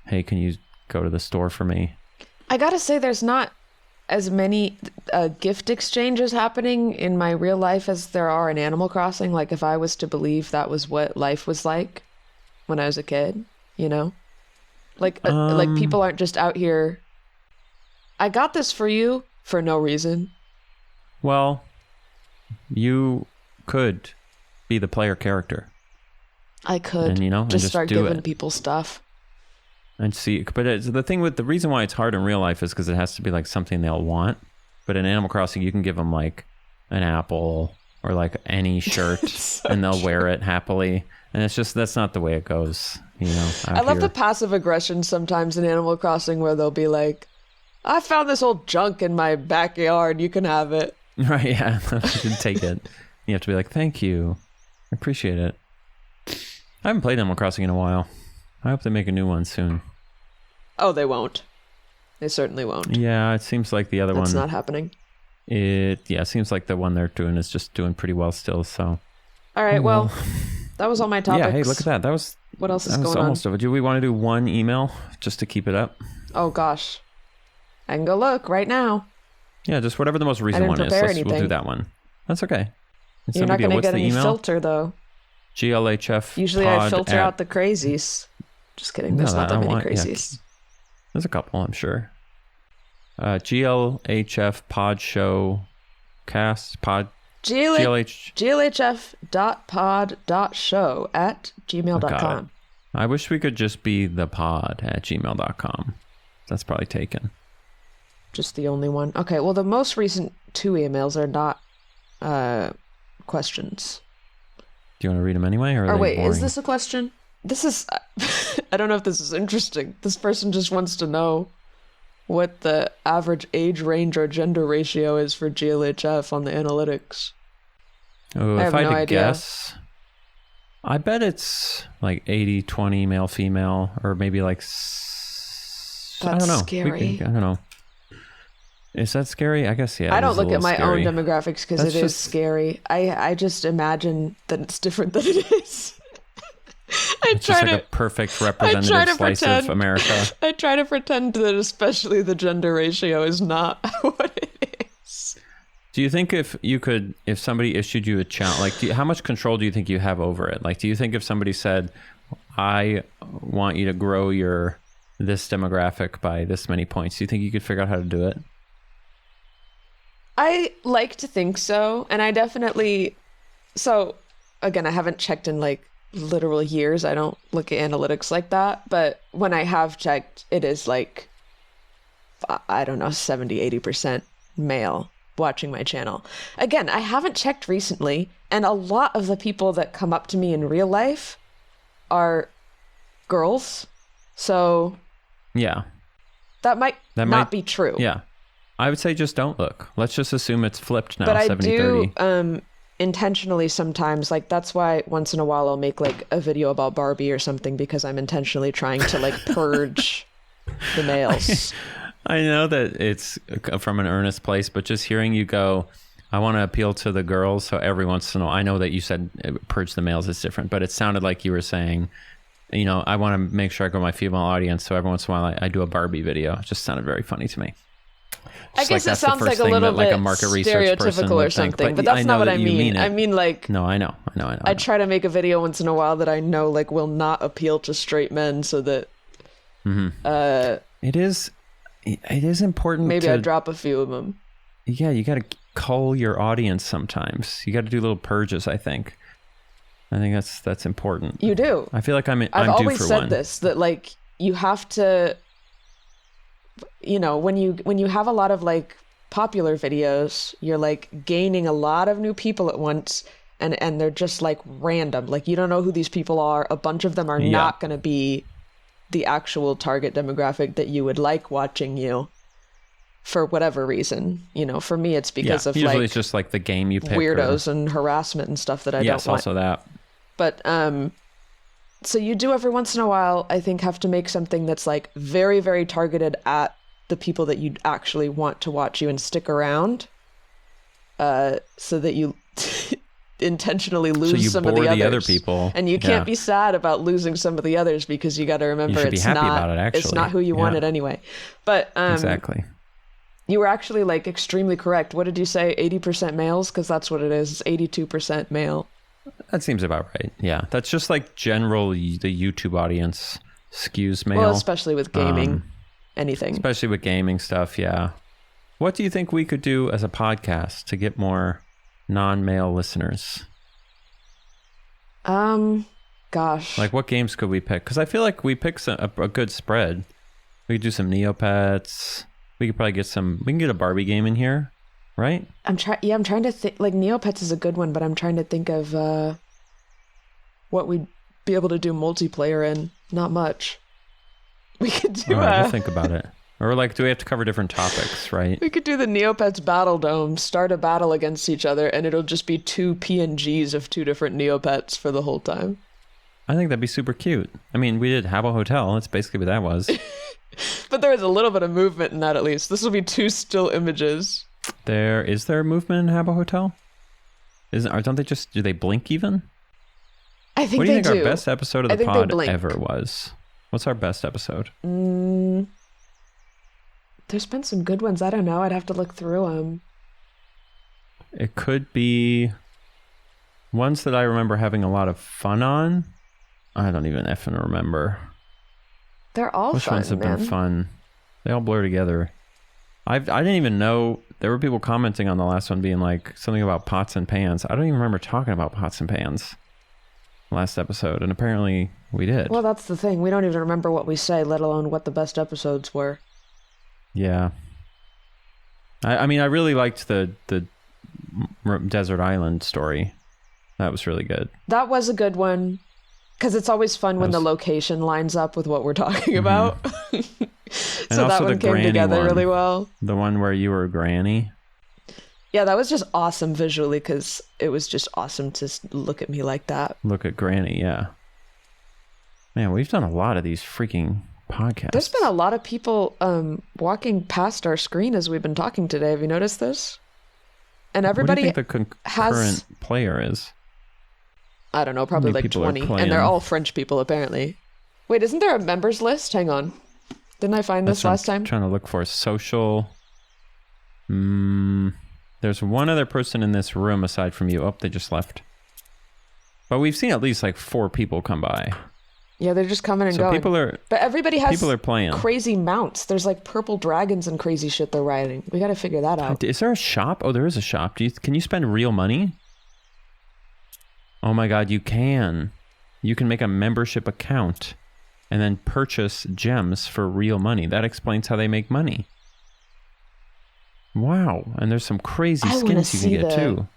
Hey, can you go to the store for me? I gotta say, there's not as many gift exchanges happening in my real life as there are in Animal Crossing. Like, if I was to believe that was what life was like when I was a kid, you know? Like people aren't just out here, I got this for you for no reason. Well, you could be the player character. I could, and, just start giving it. people stuff. And see, but the reason why it's hard in real life is because it has to be like something they'll want. But in Animal Crossing, you can give them like an apple or like any shirt, so and they'll wear it happily. And it's just, that's not the way it goes, I love the passive aggression sometimes in Animal Crossing where they'll be like, I found this old junk in my backyard. You can have it. Right, yeah. You can take it. You have to be like, thank you. I appreciate it. I haven't played Animal Crossing in a while. I hope they make a new one soon. Oh, they won't. They certainly won't. Yeah, it seems like the other one... That's not happening. It seems like the one they're doing is just doing pretty well still, so... All right, well, that was all my topics. Yeah, hey, look at that. That was... What else is going on? Almost over. Do we want to do one email just to keep it up? Oh, gosh. I can go look right now. Yeah, just whatever the most recent one is. We'll do that one. That's okay. You're not going to get any filter, though. GLHF Usually I filter out the crazies. Just kidding. There's not that many crazies. Yeah. There's a couple, I'm sure. GLHF pod show cast pod glhf.pod.show@gmail.com. I wish we could just be the pod at gmail.com. That's probably taken. Just the only one. Okay, well, the most recent 2 emails are not questions. Do you want to read them anyway? Or wait, boring? Is this a question? This is... I don't know if this is interesting. This person just wants to know what the average age range or gender ratio is for GLHF on the analytics. Oh, if I had to guess, I bet it's like 80-20 male-female, or maybe like... That's I don't know. Scary. I don't know. Is that scary? I guess, yeah. I don't look at my scary. own demographics because it is scary. I just imagine that it's different than it is. It's just like a perfect representative slice of America. I try to pretend that especially the gender ratio is not what it is. Do you think if somebody issued you a challenge, like how much control do you think you have over it? Like, do you think if somebody said, I want you to grow this demographic by this many points, do you think you could figure out how to do it? I like to think so. And I definitely, so again, I haven't checked in like literal years. I don't look at analytics like that. But when I have checked, it is like, I don't know, 70-80% male watching my channel. Again, I haven't checked recently. And a lot of the people that come up to me in real life are girls. So yeah, that might not be true. Yeah. I would say just don't look. Let's just assume it's flipped now, but 70-30. I do intentionally sometimes, like that's why once in a while I'll make like a video about Barbie or something, because I'm intentionally trying to like purge the males. I know that it's from an earnest place, but just hearing you go, I want to appeal to the girls. So every once in a while, I know that you said purge the males is different, but it sounded like you were saying, I want to make sure I grow my female audience. So every once in a while I do a Barbie video. It just sounded very funny to me. I guess it sounds like a little bit stereotypical or something, but that's not what I mean. I mean, like... No, I know. I try to make a video once in a while that I know, like, will not appeal to straight men so that... It is important maybe I drop a few of them. Yeah, you got to cull your audience sometimes. You got to do little purges, I think. That's important. You do. I feel like I'm I've due always for said one. this, that, like, you have to... when you have a lot of like popular videos, you're like gaining a lot of new people at once, and they're just like random. Like you don't know who these people are. A bunch of them are not going to be the actual target demographic that you would like watching you for whatever reason. For me, it's because of usually like it's just like the game you pick, weirdos and harassment and stuff that I don't want. Yes, also that. But so you do every once in a while, I think, have to make something that's like very, very targeted at the people that you actually want to watch you and stick around, so that you intentionally lose some of the other others. people. And you can't be sad about losing some of the others, because you got to remember it's not who you wanted anyway. But exactly. You were actually like extremely correct. What did you say? 80% males? Because that's what it is. It's 82% male. That seems about right. Yeah. That's just like general, the YouTube audience skews male. Well, especially with gaming. Anything. Especially with gaming stuff, yeah. What do you think we could do as a podcast to get more non-male listeners? Gosh. Like, what games could we pick? Because I feel like we pick a good spread. We could do some Neopets. We could probably we can get a Barbie game in here, right? I'm trying to think. Like, Neopets is a good one, but I'm trying to think of what we'd be able to do multiplayer in. Not much. We could do. All right, we'll think about it. Or like, do we have to cover different topics, right? We could do the Neopets Battle Dome, start a battle against each other, and it'll just be 2 PNGs of 2 different Neopets for the whole time. I think that'd be super cute. I mean, we did Habbo Hotel. That's basically what that was. But there was a little bit of movement in that, at least. This will be 2 still images. Is there movement in Habbo Hotel? Don't they do they blink even? I think they do. What do you think our best episode of the pod ever was? What's our best episode? There's been some good ones. I don't know. I'd have to look through them. It could be ones that I remember having a lot of fun on. I don't even effing remember. They're all Which fun, ones have man. been fun? They all blur together. I didn't even know. There were people commenting on the last one being like something about pots and pans. I don't even remember talking about pots and pans last episode, and apparently we did. Well, that's the thing. We don't even remember what we say, let alone what the best episodes were. Yeah. I mean, I really liked the Desert Island story. That was really good. That was a good one. Because it's always fun when the location lines up with what we're talking about. So that one came together really well. The one where you were Granny. Yeah, that was just awesome visually, because it was just awesome to look at me like that. Look at Granny, yeah. Man, we've done a lot of these freaking podcasts. There's been a lot of people walking past our screen as we've been talking today. Have you noticed this? And everybody what do you think the concurrent player is? I don't know, probably like 20. And they're all French people, apparently. Wait, isn't there a members list? Hang on. Didn't I find this last time? I'm trying to look for social. There's one other person in this room aside from you. Oh, they just left. But we've seen at least like 4 people come by. Yeah, they're just coming and going. But everybody has playing crazy mounts. There's like purple dragons and crazy shit they're riding. We got to figure that out. Is there a shop? Oh, there is a shop. Can you spend real money? Oh my God, you can. You can make a membership account and then purchase gems for real money. That explains how they make money. Wow. And there's some crazy skins you can get too.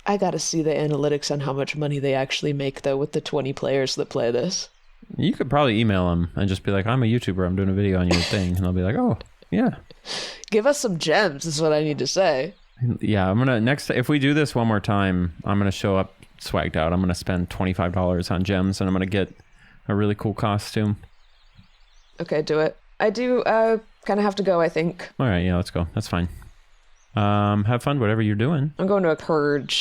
I gotta see the analytics on how much money they actually make, though, with the 20 players that play this. You could probably email them and just be like, I'm a YouTuber, I'm doing a video on your thing. And they'll be like, oh, yeah. Give us some gems, is what I need to say. Yeah, if we do this one more time, I'm going to show up swagged out. I'm going to spend $25 on gems, and I'm going to get a really cool costume. Okay, do it. I do kind of have to go, I think. All right, yeah, let's go. That's fine. Have fun, whatever you're doing. I'm going to a purge.